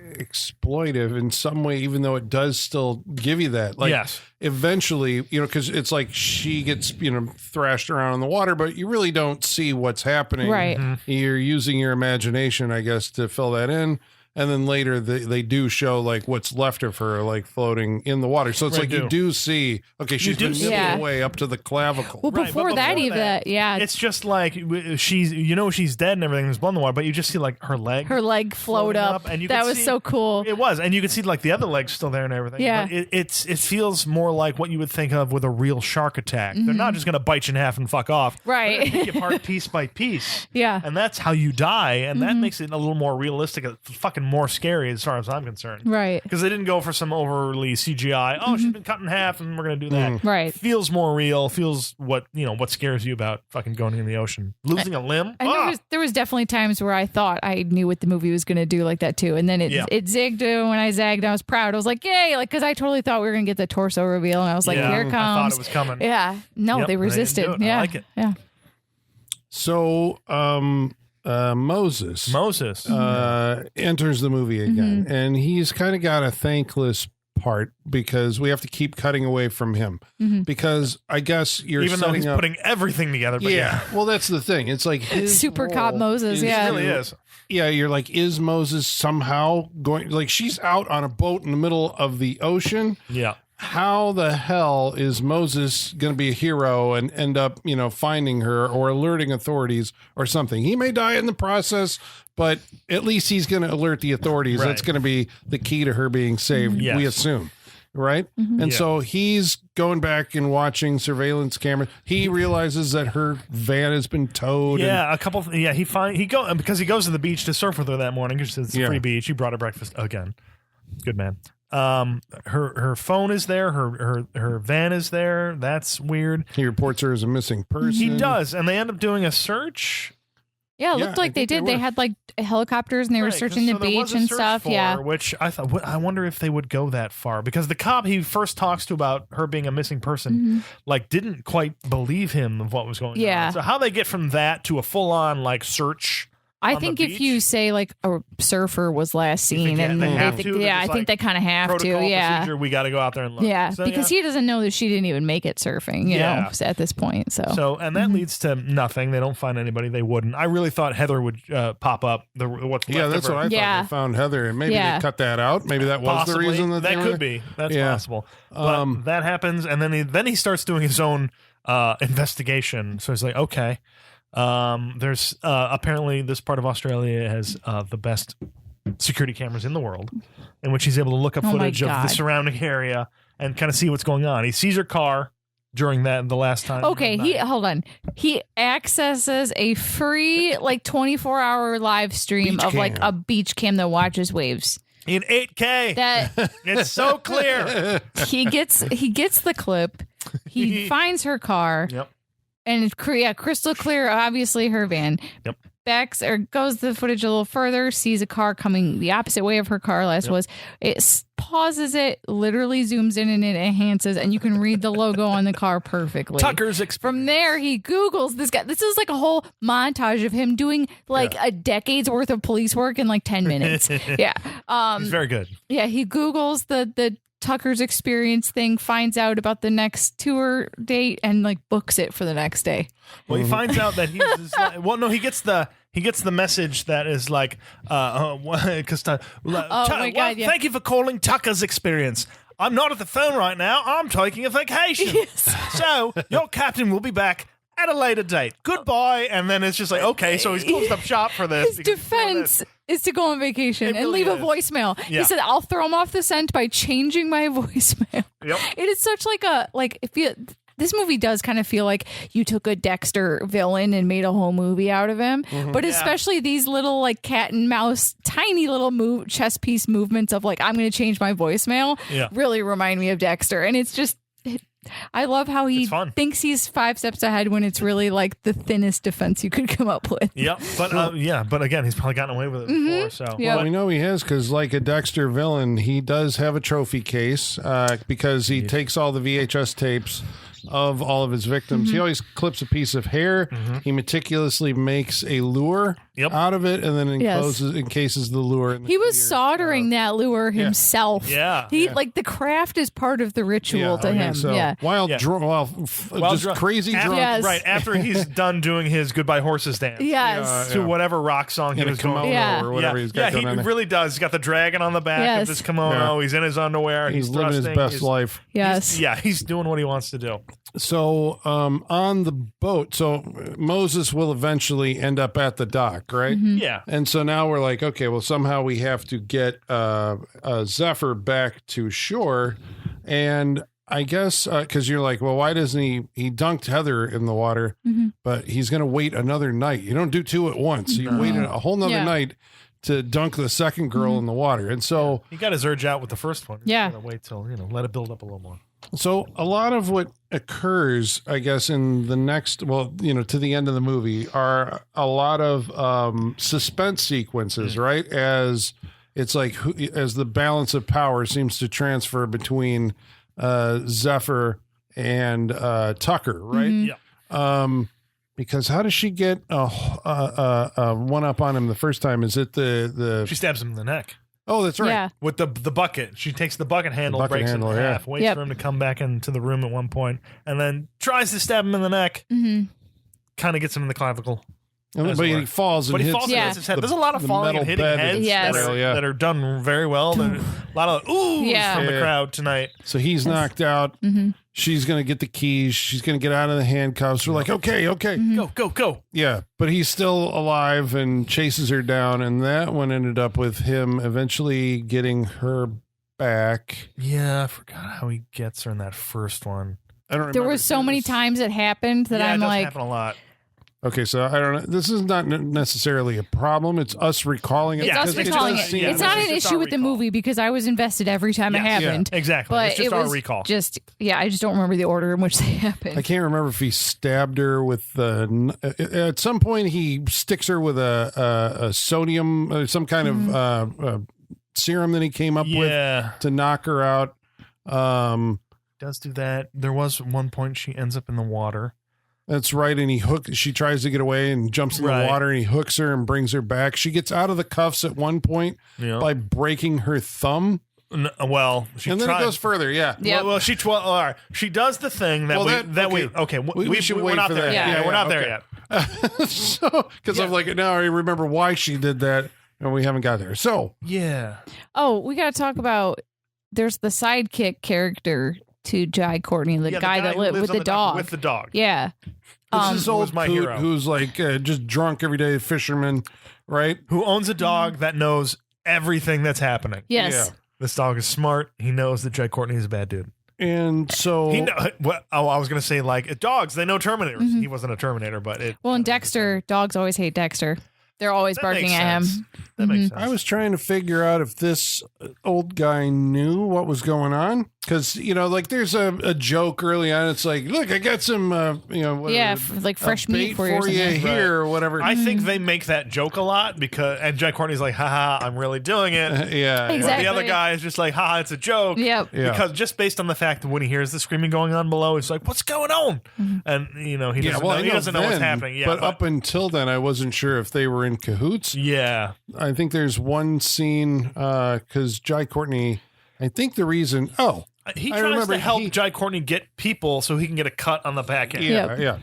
exploitive in some way, even though it does still give you that. Like, Yes. eventually, because it's like she gets thrashed around in the water, but you really don't see what's happening. Right. You're using your imagination, I guess, to fill that in. And then later they do show like what's left of her like floating in the water. So it's Right, like you do see, okay, she's do been see nibbled it. away up to the clavicle. well Right, before but that before even that, yeah, It's just like she's she's dead and everything. There's blood in the water, but you just see like her leg. her leg float floating up. and you That could was see- so cool. It was, and you could see like the other legs still there and everything. Yeah. But it feels more like what you would think of with a real shark attack. They're not just going to bite you in half and fuck off. Mm-hmm. Right. They're gonna pick you apart piece by piece. Yeah. And that's how you die, and Mm-hmm. that makes it a little more realistic. It's fucking more scary as far as I'm concerned. Right. Because they didn't go for some overly CGI. Oh, she's been cut in half, and we're gonna do that. Right. Feels more real. Feels what scares you about fucking going in the ocean, losing a limb. And there was definitely times where I thought I knew what the movie was going to do like that too, and then it zigged. When I zagged, I was proud. I was like, "Yay!" Like because I totally thought we were going to get the torso reveal, and I was like, Yeah, "Here it comes!" I thought it was coming. Yeah, no, Yep, they they didn't resisted. do it. I Yeah, like it. Yeah, So Moses enters the movie again, and he's kind of got a thankless part because we have to keep cutting away from him because I guess you're Even though setting he's up putting everything together. But yeah, well that's the thing, it's like his Super cop role Moses, yeah. It really is. yeah, you're like, is Moses somehow going, like she's out on a boat in the middle of the ocean, Yeah. how the hell is Moses going to be a hero and end up, finding her or alerting authorities or something? He may die in the process, but at least he's going to alert the authorities. Right. That's going to be the key to her being saved, Yes. we assume. Right. And Yeah. so he's going back and watching surveillance camera. He realizes that her van has been towed. Yeah, a couple. Yeah, because he goes to the beach to surf with her that morning because it's a Yeah. free beach. He brought her breakfast again. Good man. Her phone is there. Her van is there. That's weird. He reports her as a missing person. He does, and they end up doing a search. yeah. It Yeah, looked I like they think they did. They were. had like helicopters, and they were Right, searching the so there was beach a and search stuff. for Yeah, her, which I thought. I wonder if they would go that far because the cop he first talks to about her being a missing person, like, didn't quite believe him of what was going Yeah. on. So how they get from that to a full on like search. I on the think if beach? you say like a surfer was last You think seen, and they have they to? think, yeah, There's, I think like, they kind of have to. Protocol Yeah, procedure. We got to go out there and look. yeah, So, because he doesn't know that she didn't even make it surfing. You know, at this point. So and that leads to nothing. They don't find anybody. They wouldn't. I really thought Heather would pop up. What's Yeah, left that's of her. what I thought. Yeah. They found Heather, and maybe Yeah. they cut that out. Maybe that was Possibly. the reason that they were could there. be. That's Yeah. possible. But that happens, and then he starts doing his own investigation. So he's like, okay, There's apparently this part of Australia has the best security cameras in the world, in which he's able to look up footage of the surrounding area and kind of see what's going on. He sees her car during the last time. Okay, hold on. He accesses a free 24-hour live stream of a beach cam that watches waves in 8K. That it's so clear. He gets the clip. He finds her car. Yep. And it's crystal clear, obviously her van. Yep. Backs or goes the footage a little further, sees a car coming the opposite way of her car it pauses it, literally zooms in and it enhances, and you can read the logo on the car perfectly. Tucker's From there, he Googles this guy. This is like a whole montage of him doing a decade's worth of police work in 10 minutes. Yeah. He's very good. Yeah, he Googles the Tucker's experience thing, finds out about the next tour date, and books it for the next day. Well, he finds out that he gets the message that is thank you for calling Tucker's experience. I'm not at the phone right now. I'm taking a vacation. Yes. So your captain will be back at a later date. Goodbye. And then it's just okay, so he's closed up shop for this. His defense is to go on vacation and leave a voicemail. Yeah. He said, I'll throw him off the scent by changing my voicemail. Yep. It is such this movie does kind of feel like you took a Dexter villain and made a whole movie out of him. Mm-hmm. But especially these little cat and mouse, tiny little chess piece movements of I'm going to change my voicemail really remind me of Dexter. And it's just... I love how he thinks he's 5 steps ahead when it's really the thinnest defense you could come up with. Yep. But again, he's probably gotten away with it before. So yeah. Well, we know he has because, like a Dexter villain, he does have a trophy case because he takes all the VHS tapes of all of his victims. He always clips a piece of hair. He meticulously makes a lure out of it and then encases the lure. He was soldering that lure himself. Yeah. He the craft is part of the ritual to him. So yeah. Crazy drunk. Yes. Right. After he's done doing his Goodbye Horses dance. Yes. To whatever rock song he was going or whatever he's got going on. He really does. He's got the dragon on the back of this kimono. Yeah. He's in his underwear. He's living his best life. Yes. He's doing what he wants to do. So on the boat, Moses will eventually end up at the dock, right? Mm-hmm. Yeah. And so now we're okay, well, somehow we have to get Zephyr back to shore. And I guess because you're well, why doesn't he dunked Heather in the water, but he's going to wait another night. You don't do two at once. You wait a whole nother night to dunk the second girl in the water. And so he got his urge out with the first one. Yeah. He's gonna wait till, let it build up a little more. So a lot of what occurs, I guess, in the next, to the end of the movie are a lot of suspense sequences, right? As it's as the balance of power seems to transfer between Zephyr and Tucker, right? Yeah. Because how does she get a one up on him the first time? Is it the She stabs him in the neck. Oh, that's right. Yeah. With the bucket. She takes the bucket handle, breaks it in half, waits for him to come back into the room at one point, and then tries to stab him in the neck. Mm-hmm. Kind of gets him in the clavicle. But he falls and hits his head. There's a lot of falling and hitting heads that are done very well. A lot of oohs from the crowd tonight. So he's knocked out. Mm-hmm. She's going to get the keys. She's going to get out of the handcuffs. We're okay. Mm-hmm. Go. Yeah, but he's still alive and chases her down. And that one ended up with him eventually getting her back. Yeah, I forgot how he gets her in that first one. I don't remember. There were so many times it happened that I'm it does happen a lot. Okay, so I don't know. This is not necessarily a problem. It's us recalling it. It's us recalling it. It's not an issue with the movie because I was invested every time it happened. Yeah, exactly. But it's just our recall. I just don't remember the order in which they happened. I can't remember if he stabbed her with at some point he sticks her with a sodium, some kind of serum that he came up with to knock her out. Does do that. There was one point she ends up in the water. That's right, and she tries to get away and jumps in the water, and he hooks her and brings her back. She gets out of the cuffs at one point by breaking her thumb. Then it goes further, yeah. Yep. Well, she does the thing that we should wait for that. Yeah, we're not there yet. So, because I'm now I remember why she did that, and we haven't got there. So, yeah. Oh, we got to talk about. There's the sidekick character to Jai Courtney, the guy that lived with the dog. With the dog. Yeah. This is old my coot hero. who's like just drunk every day, fisherman, right? Who owns a dog that knows everything that's happening. Yes. Yeah. This dog is smart. He knows that Jai Courtney is a bad dude. And so I was going to say, like, dogs, they know Terminators. Mm-hmm. He wasn't a Terminator, but it. Well, in Dexter, dogs always hate Dexter. They're always That barking makes at sense. him. That makes sense. I was trying to figure out if this old guy knew what was going on. Because, like there's a joke early on. It's like, look, I got some, Yeah, like fresh meat bait for you or something. here or whatever. I think they make that joke a lot and Jai Courtney's like, haha, I'm really doing it. yeah. Exactly. The other guy is just like, haha, it's a joke. Yep. Yeah. Because just based on the fact that when he hears the screaming going on below, he's like, what's going on? And, he doesn't know what's happening. Yeah, but up until then, I wasn't sure if they were in cahoots. yeah. I think there's one scene because Jai Courtney, I think the reason, He I tries remember to help he- Jai Courtney get people so he can get a cut on the back end. Yep. yeah.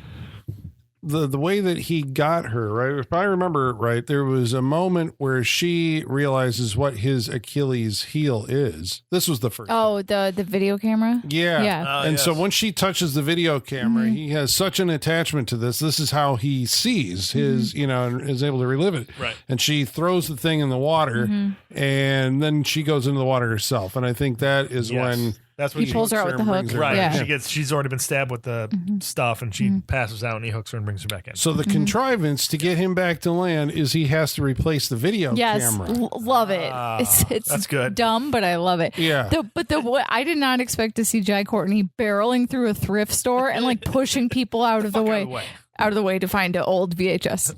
The way that he got her, right? If I remember right, there was a moment where she realizes what his Achilles heel is. This was the first. Oh, the video camera? Yeah. Yeah. And so Yes. when she touches the video camera, he has such an attachment to this. This is how he sees his, and is able to relive it. Right. And she throws the thing in the water and then she goes into the water herself. And I think that is Yes. when That's when He pulls her out with the hook. Right. Yeah. She's already been stabbed with the stuff and she passes out and he hooks her and brings her back in. So the contrivance to get him back to land is he has to replace the video Yes, camera. love it. It's that's good. dumb, but I love it. Yeah. I did not expect to see Jai Courtney barreling through a thrift store and like pushing people out of the way. Out of the way to find an old VHS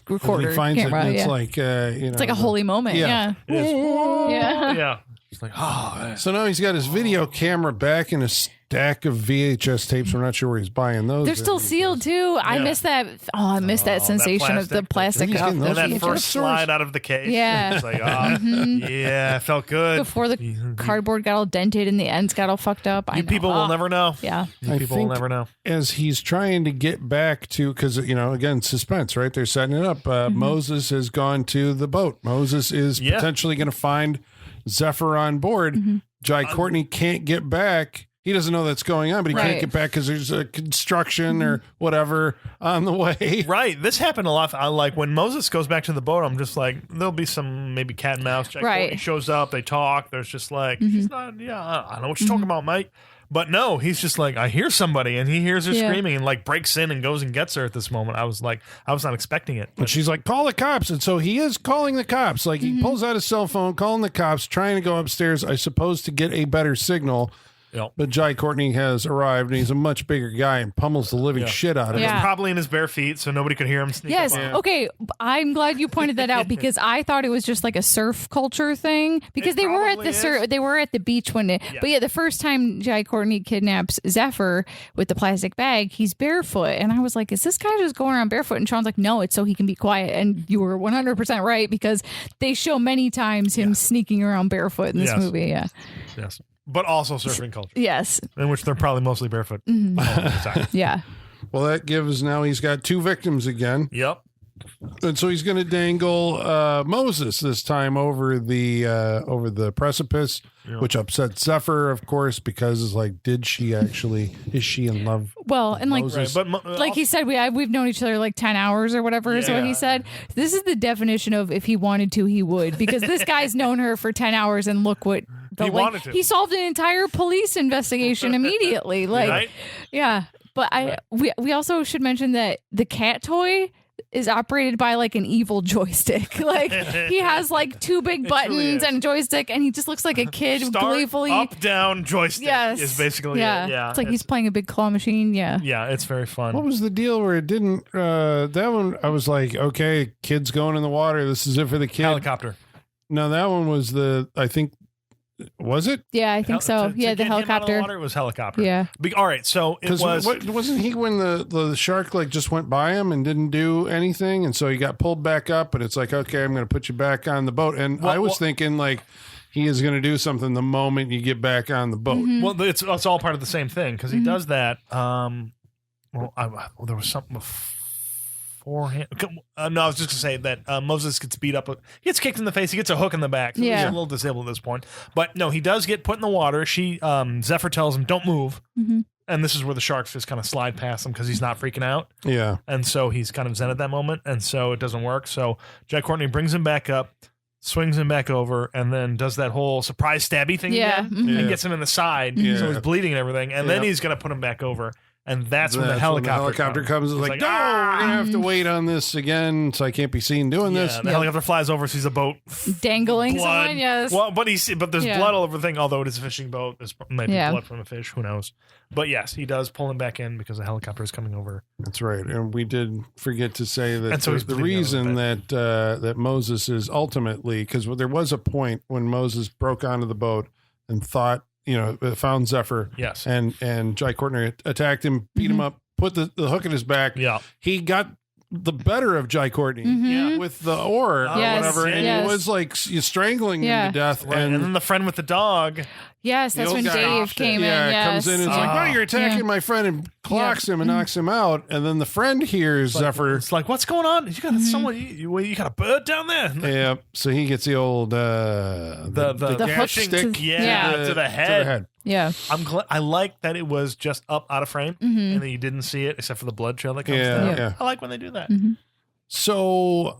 recorder He finds camera. it and it's yeah. like, It's like a holy moment. Yeah. Yeah. It is. Yeah. Yeah. It's like, So now he's got his video camera back in a stack of VHS tapes. We're not sure where he's buying those. They're still sealed too. I miss that. Oh, I miss that sensation of the plastic. He's getting of those the and that VHS first stores. slide out of the case. Yeah. It's like, yeah, it felt good. Before the cardboard got all dented and the ends got all fucked up. I You know. people will never know. Yeah. You people will never know. As he's trying to get back to, because, again, suspense, right? They're setting it up. Moses has gone to the boat. Moses is potentially going to find Zephyr on board. Jai Courtney can't get back. He doesn't know that's going on, but he can't get back because there's a construction or whatever on the way. Right. This happened a lot. I like when Moses goes back to the boat, I'm just like, there'll be some maybe cat and mouse. Jai Courtney shows up. They talk. There's just like, she's not, I don't know what you're talking about, mate. But no, he's just like, I hear somebody, and he hears her screaming and like breaks in and goes and gets her at this moment. I was like, I was not expecting it. But she's like, call the cops. And so he is calling the cops. Like he pulls out his cell phone, calling the cops, trying to go upstairs, I suppose, to get a better signal. Yep. But Jai Courtney has arrived, and he's a much bigger guy and pummels the living shit out of Yeah. him. Probably in his bare feet, so nobody could hear him sneak Yes. up on him. Okay. I'm glad you pointed that out because I thought it was just like a surf culture thing because It they were at probably the they were at the beach one day. Yeah. But yeah, the first time Jai Courtney kidnaps Zephyr with the plastic bag, he's barefoot, and I was like, "Is this guy just going around barefoot?" And Sean's like, "No, it's so he can be quiet." And you were 100% right because they show many times him sneaking around barefoot in this movie. Yeah. Yes. But also surfing culture, Yes. in which they're probably mostly barefoot. all the time. Yeah. Well, that gives now he's got two victims again. Yep. And so he's going to dangle Moses this time over the precipice, which upsets Zephyr, of course, because it's like, is she in love? Well, and like Moses. But like he said, we've known each other like 10 hours or whatever is what he said. This is the definition of if he wanted to, he would, because this guy's known her for 10 hours and look what wanted to. He solved an entire police investigation immediately. Like, Right? yeah. But we also should mention that the cat toy is operated by like an evil joystick. Like he has like two big buttons and a joystick, and he just looks like a kid gleefully up, down, joystick is basically it. Yeah. It's like he's playing a big claw machine. Yeah. Yeah, it's very fun. What was the deal where it didn't? That one, I was like, okay, kid's going in the water. This is it for the kid. Helicopter. No, that one was I think, was it? Yeah, I think so. To Yeah, get the him out of helicopter. the water, it was helicopter. Yeah. All right, so it Because was. wasn't he when the shark like just went by him and didn't do anything, and so he got pulled back up, and it's like, okay, I'm going to put you back on the boat, and I was thinking like he is going to do something the moment you get back on the boat. Well, it's all part of the same thing because he does that. There was something before forehand. No, I was just gonna say that Moses gets beat up. He gets kicked in the face. He gets a hook in the back. So he's a little disabled at this point. But no, he does get put in the water. Zephyr tells him, "Don't move." Mm-hmm. And this is where the sharks just kind of slide past him because he's not freaking out. Yeah. And so he's kind of zen at that moment, and so it doesn't work. So Jai Courtney brings him back up, swings him back over, and then does that whole surprise stabby thing again, and gets him in the side, so he's bleeding and everything, and then he's going to put him back over. And that's when the helicopter comes. It's like, no, "Ah!" we're going to have to wait on this again, so I can't be seen doing this. The helicopter flies over, sees a boat dangling blood. someone. Yes. Well, but there's blood all over the thing. Although it is a fishing boat, there's maybe blood from a fish. Who knows? But yes, he does pull him back in because the helicopter is coming over. That's right. And we did forget to say that And so he's the bleeding reason out of that Moses is ultimately, because there was a point when Moses broke onto the boat and thought, found Zephyr. Yes. And Jai Courtney attacked him, beat him up, put the hook in his back. Yeah. He got the better of Jai Courtney with the oar or Yes, whatever, and yes. he was like strangling him to death. Right. And then the friend with the dog. Yes, that's The when old guy Dave came in. Yeah, Yes. comes in and is like, "No, you're attacking my friend," and clocks him and knocks him out. And then the friend hears Zephyr. It's like, what's going on? You got someone? You got a bird down there? Yeah, so he gets the old The hook gash to- stick to the head. Yeah. I'm glad. I like that it was just up out of frame and that you didn't see it except for the blood trail that comes down. Yeah. I like when they do that. So,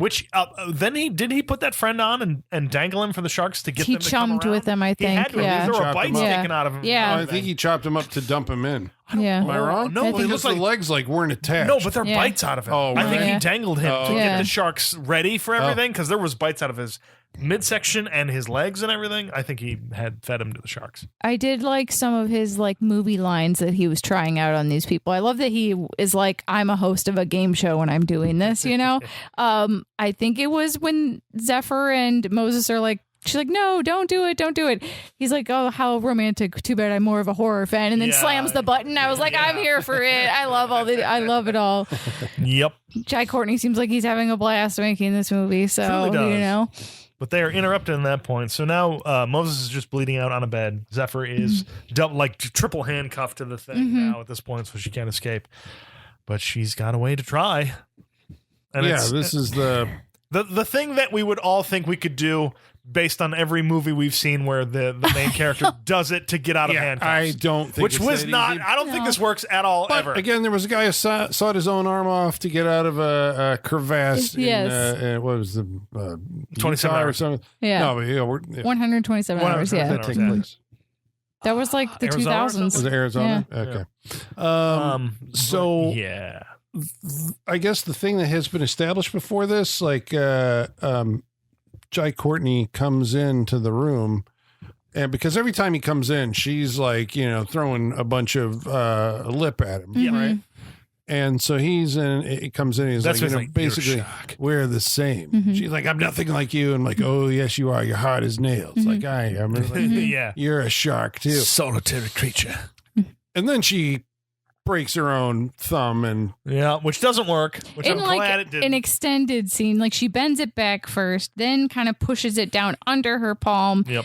Which then did he put that friend on and dangle him for the sharks to get He them to come chummed around? with them, I He think. had to. Yeah. There were Chopped bites him up. sticking out of him. Yeah. I think he chopped him up to dump him in. Yeah. Am I wrong? No, I it think because looks like the legs weren't attached. no, but there are Yeah. bites out of him. Oh, I think really? he dangled him to Yeah. get the sharks ready for everything because there was bites out of his midsection and his legs and everything. I think he had fed him to the sharks. I did like some of his movie lines that he was trying out on these people. I love that he is like, I'm a host of a game show when I'm doing this, I think it was when Zephyr and Moses are like, she's like, no, don't do it. He's like, oh, how romantic. Too bad I'm more of a horror fan. And then slams the button. I was like, I'm here for it. I love it all. Yep. Jai Courtney seems like he's having a blast making this movie. So, Truly does. But they are interrupted in that point. So now Moses is just bleeding out on a bed. Zephyr is triple handcuffed to the thing now at this point, so she can't escape. But she's got a way to try. And this is the thing that we would all think we could do based on every movie we've seen where the main character does it to get out of handcuffs. I don't think Which it's was that not. easy. I don't think this works at all But ever. again, there was a guy who sawed his own arm off to get out of a crevasse. Yes. In, what was the 27 Utah or hours. something? Yeah. No, but 127 hours. Yeah. that take Yeah. place? That was like the Arizona or 2000s. Was it Arizona? Okay. So yeah. I guess the thing that has been established before this, Jai Courtney comes into the room, and because every time he comes in, she's like, throwing a bunch of lip at him, right? And so he comes in, he's That's like, what's like, basically, "You're shock." we're the same. She's like, I'm nothing like you. And I'm like, oh, yes, you are. You're hard as nails. Like I am. And like, Yeah. you're a shark, too. Solitary creature. And then she breaks her own thumb and Yeah, which doesn't work. Which In I'm glad it didn't. an extended scene, she bends it back first, then kind of pushes it down under her palm, Yep.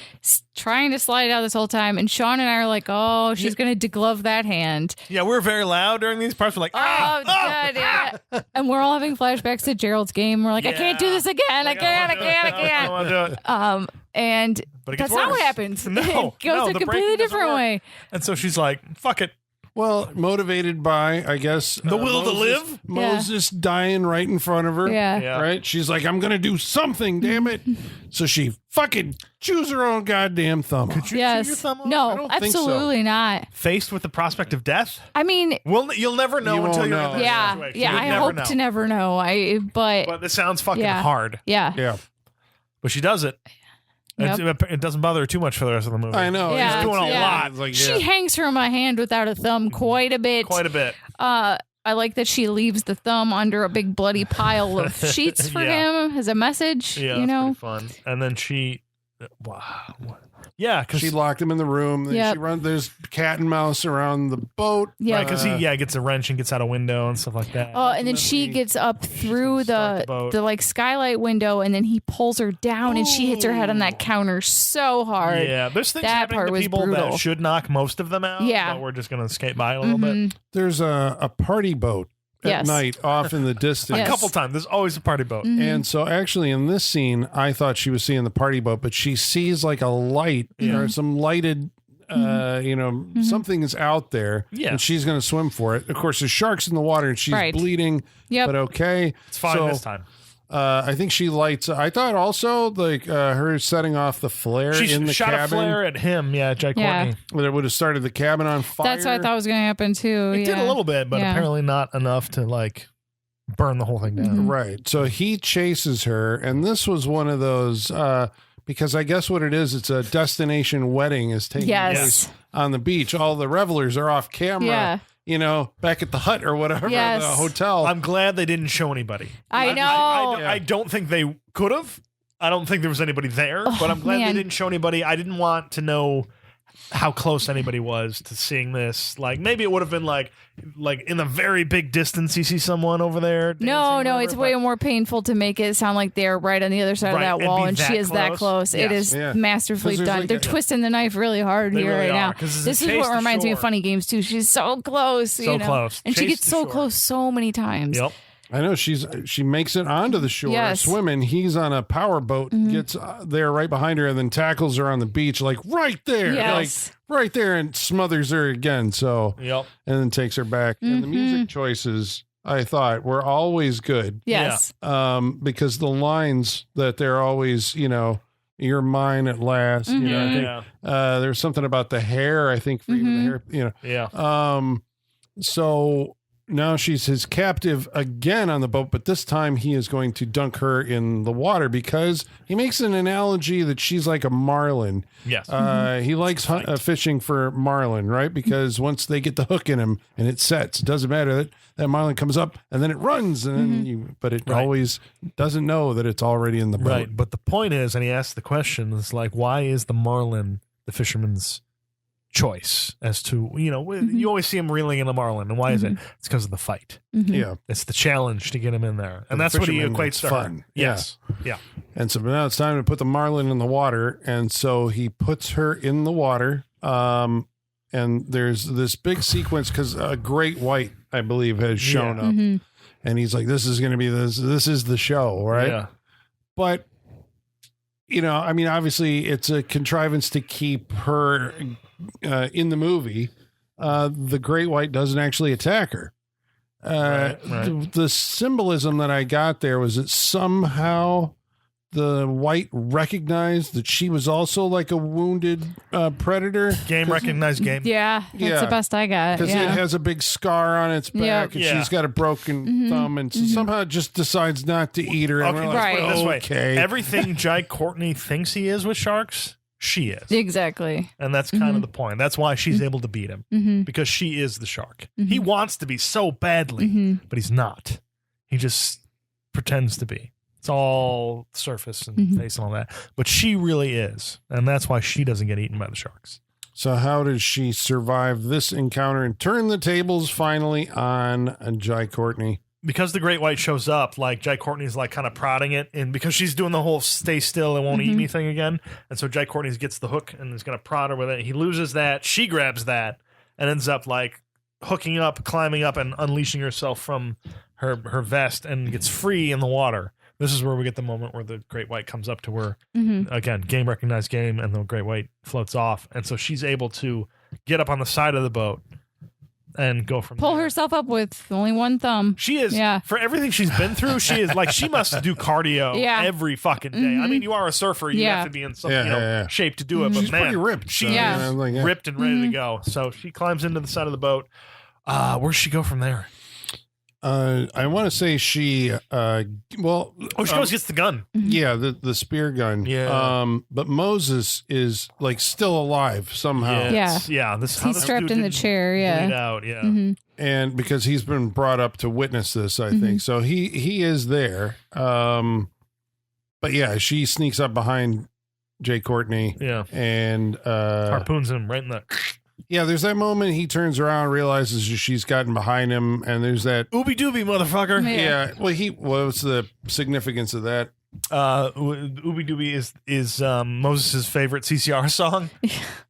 trying to slide it out this whole time. And Sean and I are like, oh, she's going to deglove that hand. Yeah, we're very loud during these parts. We're like, Oh, God, yeah. And we're all having flashbacks to Gerald's game. We're like, I can't do this again. I can't. I want to do it. And But it gets that's not worse. what happens. No, it goes no, a the completely breaking doesn't different work. way. And so she's like, fuck it. well, motivated by, I guess, The will to live? Moses dying right in front of her. Yeah. Yeah. Right? She's like, I'm going to do something, damn it. So she fucking chews her own goddamn thumb. off. Yes. your thumb off? I No, don't think so. absolutely not. Faced with the prospect of death? I mean, You'll never know You until won't you're know. in that yeah. situation. Yeah. You'd I never hope know. to never know. But this sounds fucking Yeah. hard. Yeah. Yeah. But she does it. Yep. It doesn't bother her too much for the rest of the movie. I know. Yeah, She's doing a yeah. lot. It's like, She yeah. hangs from a hand without a thumb quite a bit. Quite a bit. I like that she leaves the thumb under a big bloody pile of sheets for Yeah. him as a message. Yeah, you know, it's pretty fun. And then she, wow, yeah, because She locked him in the room. Then Yep. she runs. There's cat and mouse around the boat. Yeah. because he gets a wrench and gets out a window and stuff like that. Oh, and then she gets up through start the the boat. skylight window, and then he pulls her down, and she hits her head on that counter so hard. Yeah, there's things That happening part to was people brutal. that should knock most of them out. Yeah. but we're just gonna skate by a little bit. There's a party boat Yes. night off in the distance. Yes. A couple times. There's always a party boat. And so actually in this scene, I thought she was seeing the party boat, but she sees like a light or some lighted, something is out there and she's going to swim for it. Of course, there's sharks in the water and she's bleeding, but okay. It's fine this time. I think she lights. I thought also like her setting off the flare in the shot cabin. a flare at him. Yeah, Jai Courtney. That would have started the cabin on fire. That's what I thought was going to happen too. It did a little bit, but apparently not enough to like burn the whole thing down. Right. So he chases her, and this was one of those because I guess what it is, it's a destination wedding is taking place on the beach. All the revelers are off camera. Yeah. Back at the hut or whatever, Yes. the hotel. I'm glad they didn't show anybody. I know. I don't think they could have. I don't think there was anybody there, but I'm glad they didn't show anybody. I didn't want to know how close anybody was to seeing this. Like maybe it would have been like in the very big distance you see someone over there. No, it's way more painful to make it sound like they're right on the other side of that wall and she is that close. It is masterfully done. Like they're twisting the knife really hard here really right now. because This is what reminds me of Funny Games too. She's so close, So close. and she Chase gets to so shore. close so many times. I know she makes it onto the shore Yes. swimming. He's on a power boat, gets there right behind her, and then tackles her on the beach, like right there, Yes. like right there, and smothers her again. So, and then takes her back. And the music choices, I thought, were always good. Yes. Because the lines that they're always, you're mine at last. I think, there's something about the hair. I think for even the hair. So now she's his captive again on the boat, but this time he is going to dunk her in the water because he makes an analogy that she's like a marlin. Yes. He likes fishing for marlin, right? Because once they get the hook in him and it sets, it doesn't matter that marlin comes up and then it runs, and then but it always doesn't know that it's already in the boat. Right. But the point is, and he asked the question, is like, why is the marlin the fisherman's choice as to, you always see him reeling in a marlin, and why is it? It's because of the fight. Yeah. It's the challenge to get him in there, and that's what he fisherman equates to fun. her. Yes. Yeah. And so now it's time to put the marlin in the water, and so he puts her in the water. And there's this big sequence because a great white, I believe, has shown up, and he's like, "This is going to be this. This is the show, right?" Yeah. But obviously, it's a contrivance to keep her in the movie. The great white doesn't actually attack her. Right. The symbolism that I got there was that somehow the white recognized that she was also like a wounded predator. Game recognized game. Yeah, that's the best I got. Because it has a big scar on its back, and she's got a broken thumb, and so somehow it just decides not to eat her. And Okay, we're let's like, put it this way. okay. Everything Jai Courtney thinks he is with sharks, she is. Exactly. And that's kind of the point. That's why she's able to beat him, because she is the shark. He wants to be so badly, but he's not. He just pretends to be. It's all surface and face and all that. But she really is. And that's why she doesn't get eaten by the sharks. So how does she survive this encounter and turn the tables finally on Jai Courtney? Because the great white shows up, like Jai Courtney's like kind of prodding it, and because she's doing the whole stay still and won't eat me thing again. And so Jai Courtney gets the hook and is going to prod her with it. He loses that. She grabs that and ends up like hooking up, climbing up, and unleashing herself from her vest and gets free in the water. This is where we get the moment where the great white comes up to her. Again, game recognized game, and the great white floats off. And so she's able to get up on the side of the boat and go from Pull there. herself up with only one thumb. She is, Yeah. for everything she's been through, she is like, she must do cardio every fucking day. I mean, you are a surfer. You have to be in some shape to do it. But She's man, pretty ripped. She so, is like, ripped and ready to go. So she climbs into the side of the boat. Where's she go from there? I want to say she, she goes gets the gun. yeah, the spear gun. Yeah. But Moses is like still alive somehow. Yeah. He's strapped in the chair. Bleed Yeah. out. Yeah. And because he's been brought up to witness this, I think. So he is there. But yeah, she sneaks up behind Jai Courtney. Yeah. And Harpoons him right in the yeah, there's that moment he turns around, realizes she's gotten behind him, and there's that ooby dooby motherfucker. yeah. Well, what's the significance of that? Ooby Dooby is Moses' favorite CCR song.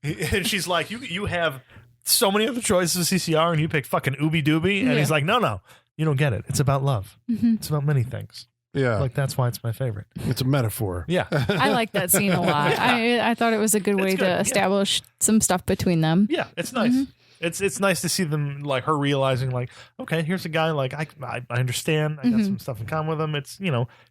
And she's like, you have so many other choices of CCR and you pick fucking Ooby Dooby. And he's like, no. you don't get it. It's about love. It's about many things. Yeah. Like, that's why it's my favorite. It's a metaphor. Yeah. I like that scene a lot. I thought it was a good way to establish some stuff between them. Yeah, it's nice. It's nice to see them, like, her realizing, like, okay, here's a guy, like, I understand. I got some stuff in common with him. It's,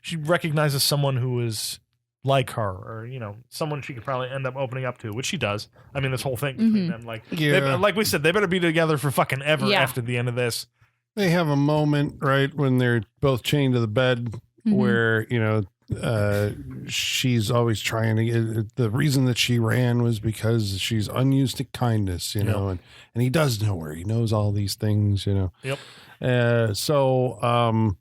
she recognizes someone who is like her, or, someone she could probably end up opening up to, which she does. I mean, this whole thing between them, like, like we said, they better be together for fucking ever after the end of this. They have a moment, right, when they're both chained to the bed where, she's always trying to get, the reason that she ran was because she's unused to kindness, and he does know her. He knows all these things, Yep. So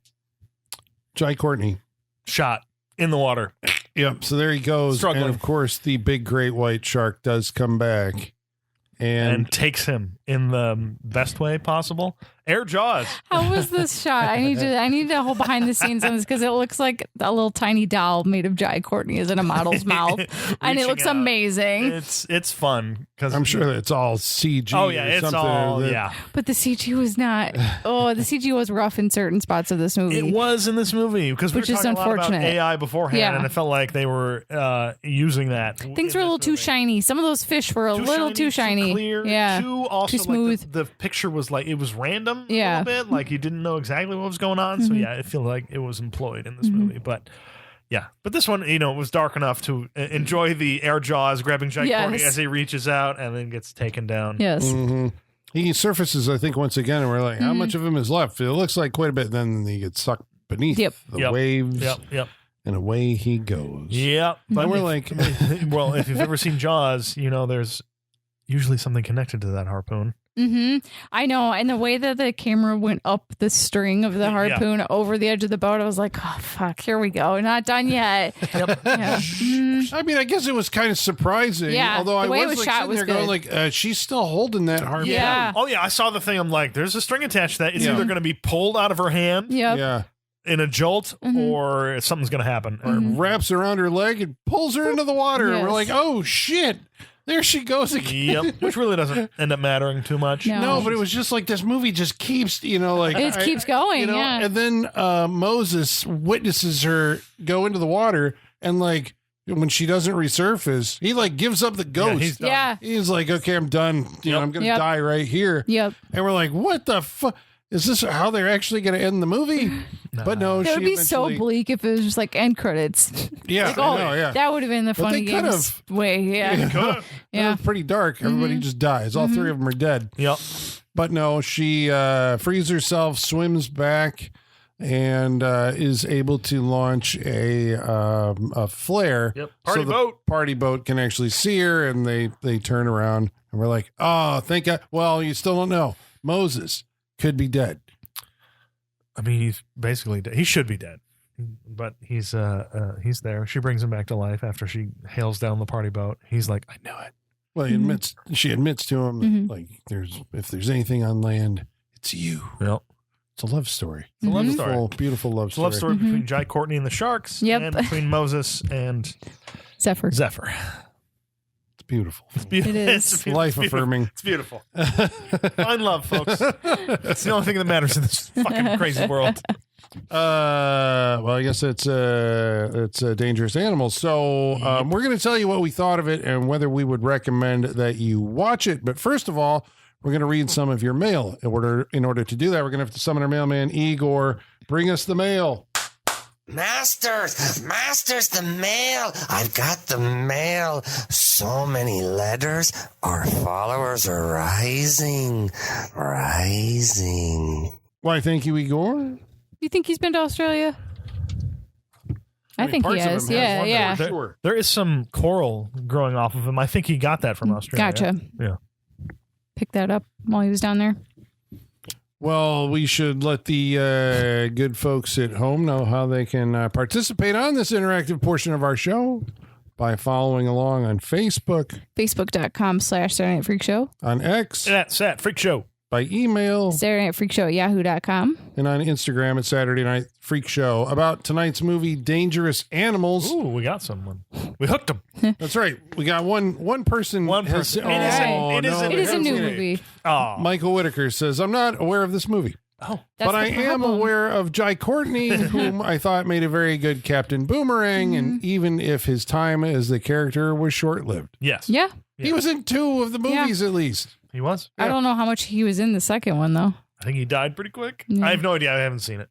Jai Courtney. Shot in the water. Yep. So there he goes. Struggling. And of course, the big great white shark does come back. And takes him in the best way possible. Air Jaws. How was this shot? I need a whole behind the scenes on this because it looks like a little tiny doll made of Jai Courtney is in a model's mouth, and it looks amazing. It's fun because I'm sure that it's all CG. Oh yeah, it's all But the CG was not. Oh, the CG was rough in certain spots of this movie. It was in this movie because we were Which is talking a lot about unfortunate. AI beforehand, and it felt like they were using that. Things were a little too shiny. Some of those fish were a little too shiny. Too clear, yeah, too smooth. Like the picture was like it was random. A Yeah. little bit, like you didn't know exactly what was going on. So yeah, it felt like it was employed in this movie, but. Yeah, but this one, it was dark enough to enjoy the air jaws grabbing Jai Courtney as he reaches out and then gets taken down. Yes. He surfaces, I think, once again, and we're like, how much of him is left? It looks like quite a bit. Then he gets sucked beneath the waves. Yep. And away he goes. Yep. But we're like, well, if you've ever seen Jaws, there's usually something connected to that harpoon. I know, and the way that the camera went up the string of the harpoon over the edge of the boat, I was like, "Oh fuck, here we go, not done yet." I mean, I guess it was kind of surprising. Yeah, although the I way it was was like shot sitting was there going, good. like, she's still holding that harpoon. Yeah. Oh yeah, I saw the thing. I'm like, there's a string attached to that. It's either going to be pulled out of her hand, Yeah. in a jolt, or something's going to happen. Or wraps around her leg and pulls her into the water. Yes. And we're like, oh shit, there she goes again. Yep, which really doesn't end up mattering too much. No. But it was just like this movie just keeps, like It keeps going, yeah. And then Moses witnesses her go into the water, and like when she doesn't resurface, he like gives up the ghost. he's done. Yeah. He's like, okay, I'm done. I'm gonna die right here. Yep. And we're like, what the fuck? Is this how they're actually going to end the movie? Nah. But no, It she would be so eventually- bleak if it was just like end credits. Yeah, Like, I know, yeah. That would have been the But funny they games could've. way. Yeah. That Yeah. was pretty dark. Everybody just dies. All three of them are dead. Yep. But no, she frees herself, swims back, and is able to launch a flare. Yep. So Party the boat. party boat can actually see her, and they turn around, and we're like, oh, thank God. Well, you still don't know. Moses could be dead. I mean, he's basically dead. He should be dead, but he's there. She brings him back to life after she hails down the party boat. He's like, I knew it. Well, she admits to him that, like, if there's anything on land, it's you. Yep. It's a love story. It's a love Beautiful, story. beautiful love It's a story. love story between Jai Courtney and the sharks, Yep. and between Moses and Zephyr. Zephyr. It's beautiful. It's beautiful. It is. It's beautiful. Life affirming. It's beautiful. Find love, folks. It's the only thing that matters in this fucking crazy world. Well, I guess it's Dangerous Animals. So we're going to tell you what we thought of it and whether we would recommend that you watch it. But first of all, we're going to read some of your mail. In order to do that, we're going to have to summon our mailman, Igor. Bring us the mail. Masters, the mail. I've got the mail. So many letters. Our followers are rising. Why, thank you, Igor. You think he's been to Australia? I think he parts of has. him has. Yeah. There- Sure. There is some coral growing off of him. I think he got that from Australia. Gotcha. Yeah. Picked that up while he was down there. Well, we should let the good folks at home know how they can participate on this interactive portion of our show by following along on Facebook, Facebook.com/Saturday Night Freak Show. on X, That's that Freak Show. by email, Saturday Night Freak Show at yahoo.com. and on Instagram at Saturday Night Freak Show. About tonight's movie, Dangerous Animals. Ooh, we got someone. We hooked him. That's right. We got one person. One person. It is a new It is a new movie. Oh, Michael Whitaker says, I'm not aware of this movie. Oh, That's but I the am problem. aware of Jai Courtney, whom I thought made a very good Captain Boomerang, and even if his time as the character was short-lived. yes. Yeah. He was in 2 of the movies at least. He was. I don't know how much he was in the second one, though. I think he died pretty quick. Yeah. I have no idea. I haven't seen it.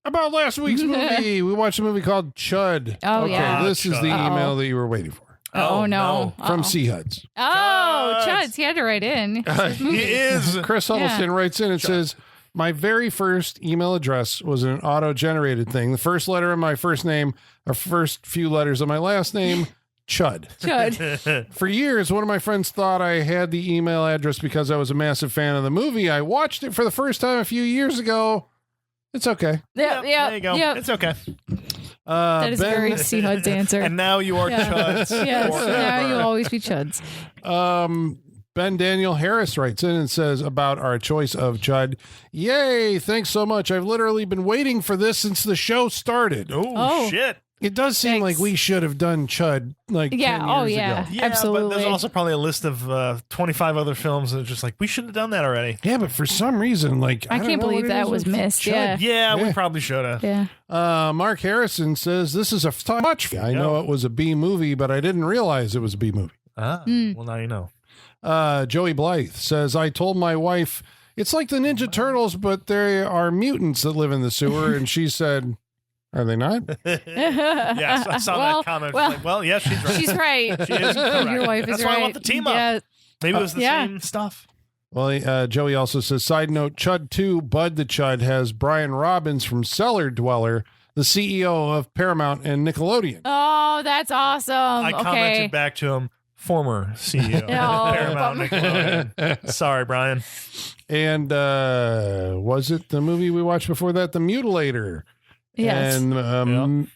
About last week's movie, we watched a movie called Chud. Oh, okay, yeah. this is the Uh-oh. email that you were waiting for. Oh, no. From Uh-oh. C. Huds. Oh, Chuds. Chuds. He had to write in. He is. Chris Huddleston writes in and says, my very first email address was an auto-generated thing. The first letter of my first name, or first few letters of my last name, Chud. Chud. For years, one of my friends thought I had the email address because I was a massive fan of the movie. I watched it for the first time a few years ago. It's okay. Yeah, yeah. There you go. Yep. It's okay. That is a Ben- very C. Hud's answer. And now you are Yeah. Chuds. Yes, forever. now you'll always be Chuds. Ben Daniel Harris writes in and says about our choice of Chud, yay, thanks so much. I've literally been waiting for this since the show started. Oh. Shit. It does seem Thanks. like we should have done Chud like 10 Yeah. years Oh, yeah. ago. Yeah, Absolutely. but there's also probably a list of 25 other films that are just like, we should have done that already. Yeah, but for some reason, like I don't can't know believe what it that is was with missed. Chud. Yeah. Yeah, Yeah. we probably should have. Yeah. Mark Harrison says this is a touch. I know it was a B movie, but I didn't realize it was a B movie. Well, now you know. Joey Blythe says, I told my wife, it's like the Ninja Turtles, but there are mutants that live in the sewer. And she said, are they not? Yes, I saw Well, that comment. well, Like, well, yes, she's right. She's right. She is correct. Your wife is That's right. why I want the team up. Yeah. Maybe it was the Yeah. same stuff. Well, Joey also says, side note, Chud 2, Bud the Chud has Brian Robbins from Cellar Dweller, the CEO of Paramount and Nickelodeon. Oh, that's awesome. I okay. commented back to him, former CEO of Oh, Paramount Nickelodeon. Sorry, Brian. And was it the movie we watched before that, The Mutilator? Yes. And I'm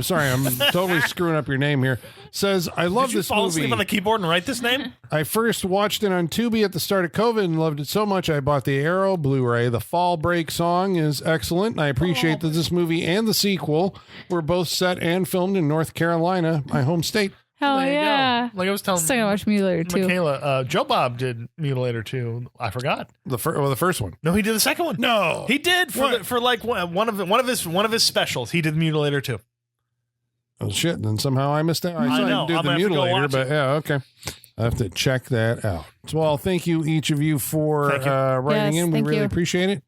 sorry, I'm totally screwing up your name here. Says, I love Did you this fall movie. asleep on the keyboard and write this name? I first watched it on Tubi at the start of COVID and loved it so much I bought the Arrow Blu-ray. The Fall Break song is excellent, and I appreciate that this movie and the sequel were both set and filmed in North Carolina, my home state. Hell There you yeah. go. Like I was telling Still gonna watch Mutilator too. Michaela, Joe Bob did Mutilator too. I forgot. The first one. No, he did the second one. No, He did for like one of his specials. He did Mutilator too. Oh shit! Then somehow I missed that. I saw know. him do I'm the gonna have to go Mutilator, watch but it. yeah, okay. I have to check that out. So, well, thank you each of you for Thank you. writing Yes, in. We thank really you. appreciate it.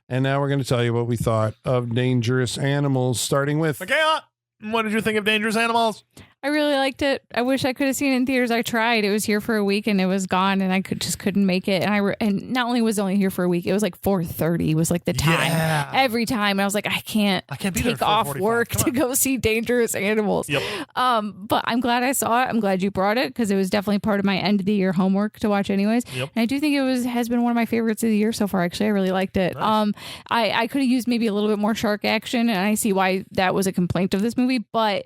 And now we're going to tell you what we thought of Dangerous Animals, starting with Michaela, what did you think of Dangerous Animals? I really liked it. I wish I could have seen it in theaters. I tried. It was here for a week and it was gone, and I couldn't make it. And and not only was it only here for a week, it was like 4:30 was like the time Yeah. every time. And I was like, I can't be there take at off 4:45. work Come to on. go see Dangerous Animals. Yep. But I'm glad I saw it. I'm glad you brought it because it was definitely part of my end of the year homework to watch anyways. Yep. And I do think has been one of my favorites of the year so far. Actually, I really liked it. Nice. I could have used maybe a little bit more shark action, and I see why that was a complaint of this movie, but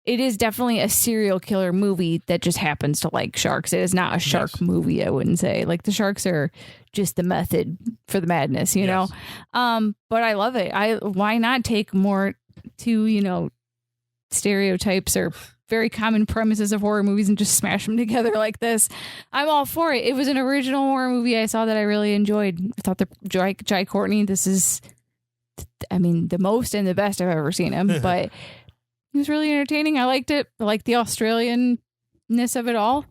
it is definitely a serial killer movie that just happens to like sharks. It is not a shark movie, I wouldn't say. Like the sharks are just the method for the madness, you know? But I love it. Why not take more to, stereotypes or very common premises of horror movies and just smash them together like this? I'm all for it. It was an original horror movie I saw that I really enjoyed. I thought the Jai Courtney, this is, the most and the best I've ever seen him, but it was really entertaining. I liked it. I liked the Australian-ness of it all.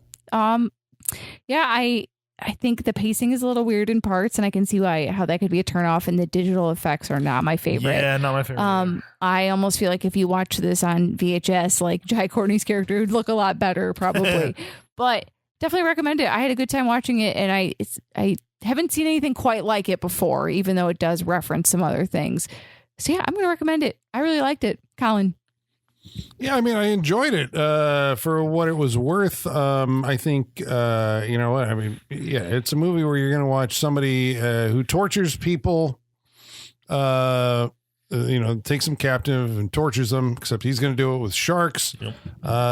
I think the pacing is a little weird in parts, and I can see how that could be a turnoff, and the digital effects are not my favorite. Yeah, not my favorite. I almost feel like if you watch this on VHS, like Jai Courtney's character would look a lot better, probably. But definitely recommend it. I had a good time watching it, and I haven't seen anything quite like it before, even though it does reference some other things. So yeah, I'm going to recommend it. I really liked it. Colin. Yeah, I enjoyed it for what it was worth. I think, it's a movie where you're going to watch somebody who tortures people, takes them captive and tortures them, except he's going to do it with sharks. Yep.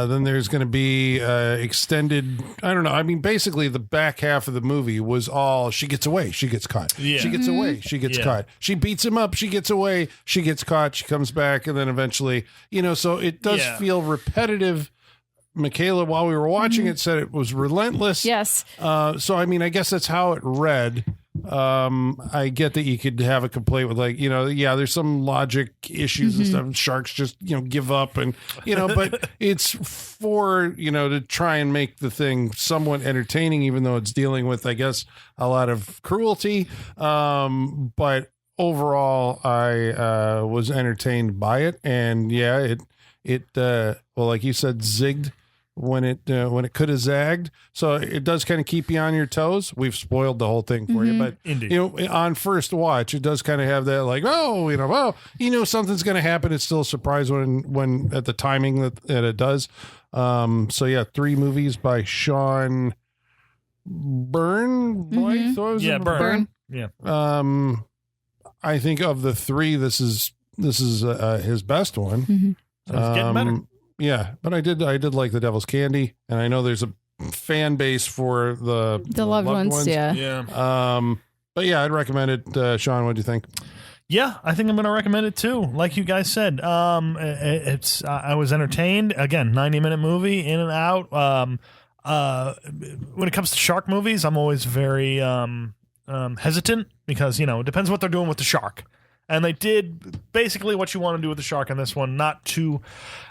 Then there's going to be extended, I don't know. Basically the back half of the movie was all she gets away, she gets caught. Yeah. She gets away, she gets caught. She beats him up, she gets away, she gets caught, she comes back, and then eventually, so it does feel repetitive, Michaela, while we were watching it, said it was relentless. Yes. So, I mean, I guess that's how it read. I get that you could have a complaint with, like, there's some logic issues and stuff. Sharks just, give up and, but it's for, to try and make the thing somewhat entertaining, even though it's dealing with, I guess, a lot of cruelty. But overall, I was entertained by it. And yeah, it well, like you said, zigged when it could have zagged. So it does kind of keep you on your toes. We've spoiled the whole thing for you, but Indeed. On first watch, it does kind of have that, like, something's going to happen. It's still a surprise when at the timing that it does. So yeah, 3 movies by Sean Byrne. Byrne. Yeah. I think of the 3, this is his best one. So it's getting better. Yeah, but I did like The Devil's Candy, and I know there's a fan base for the loved ones. Yeah. Yeah. But yeah, I'd recommend it. Sean, what do you think? Yeah, I think I'm going to recommend it too. Like you guys said, I was entertained. Again, 90-minute movie, in and out. When it comes to shark movies, I'm always very hesitant because it depends what they're doing with the shark. And they did basically what you want to do with the shark in this one. Not too,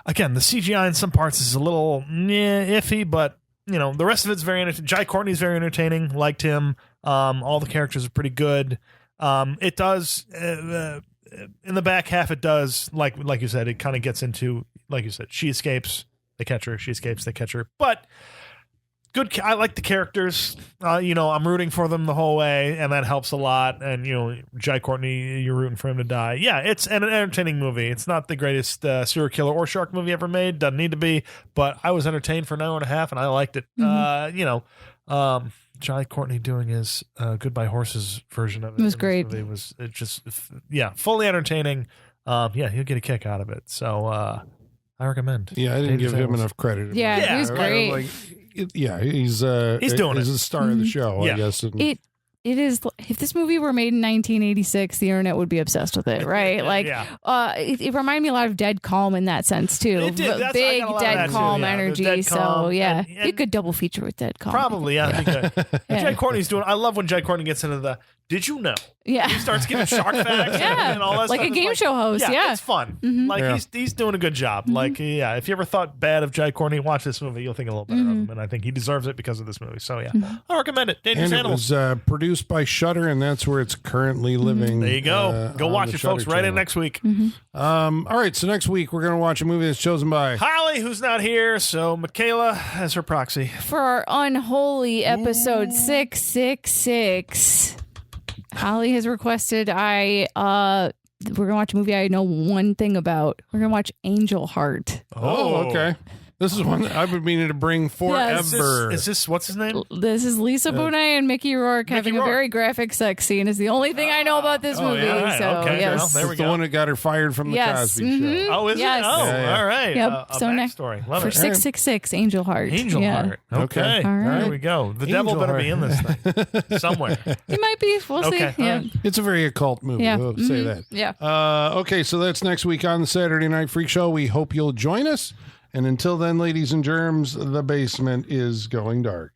again, the CGI in some parts is a little iffy, but the rest of it's very entertaining. Jai Courtney's very entertaining. Liked him. All the characters are pretty good. It does in the back half. It does like you said. It kind of gets into, like you said, she escapes, they catch her. She escapes, they catch her. But good. I like the characters. I'm rooting for them the whole way, and that helps a lot. And Jai Courtney, you're rooting for him to die. Yeah, it's an entertaining movie. It's not the greatest serial killer or shark movie ever made. Doesn't need to be, but I was entertained for an hour and a half, and I liked it. Jai Courtney doing his Goodbye Horses version of it. It was great. It was fully enentertaining. He'll get a kick out of it. So I recommend. Yeah, I didn't give him enough credit. Yeah, he was great. He's doing he's it. a star of the show, I Yeah. guess. And It is. If this movie were made in 1986, the internet would be obsessed with it, right? Like, it reminded me a lot of Dead Calm in that sense too. It did. I Big got a lot of Dead that, too. Calm Yeah, the energy. Dead Calm, So yeah, and you could double feature with Dead Calm. Probably, yeah. Jai Courtney's doing. I love when Jai Courtney gets into the. Did you know? Yeah. He starts giving shark facts and all that like stuff. a game show host. Yeah, it's fun. Like he's doing a good job. Like if you ever thought bad of Jai Courtney, watch this movie. You'll think a little better of him, and I think he deserves it because of this movie. So yeah, I recommend it. Dangerous and it Animals. was produced by Shudder, and that's where it's currently living. There you go. Go on watch the it, folks. Shudder Right channel. in next week. All right, so next week we're going to watch a movie that's chosen by Holly, who's not here, so Michaela as her proxy. For our unholy episode 666, Holly has requested we're gonna watch a movie I know one thing about. We're gonna watch Angel Heart. Oh, okay. This is one that I've been meaning to bring forever. Is this what's his name? This is Lisa Bonet and Mickey Rourke having Rourke. a very graphic sex scene. Is the only thing I know about this movie. yeah, right. So Okay, yes, well, there we It's the go. one that got her fired from the Yes. Cosby Show. Oh, is Yes. it? Oh, Yeah. all right. Yep. A So next backstory. Love for it. 666, Angel Heart. Angel Yeah. Heart. Okay. All right. There we go. The Angel devil better Heart. be in this thing somewhere. He might be. We'll Okay, see. Yeah. all right. It's a very occult movie. Yeah. We'll say that. Yeah. Okay, so that's next week on the Saturday Night Freak Show. We hope you'll join us. And until then, ladies and germs, the basement is going dark.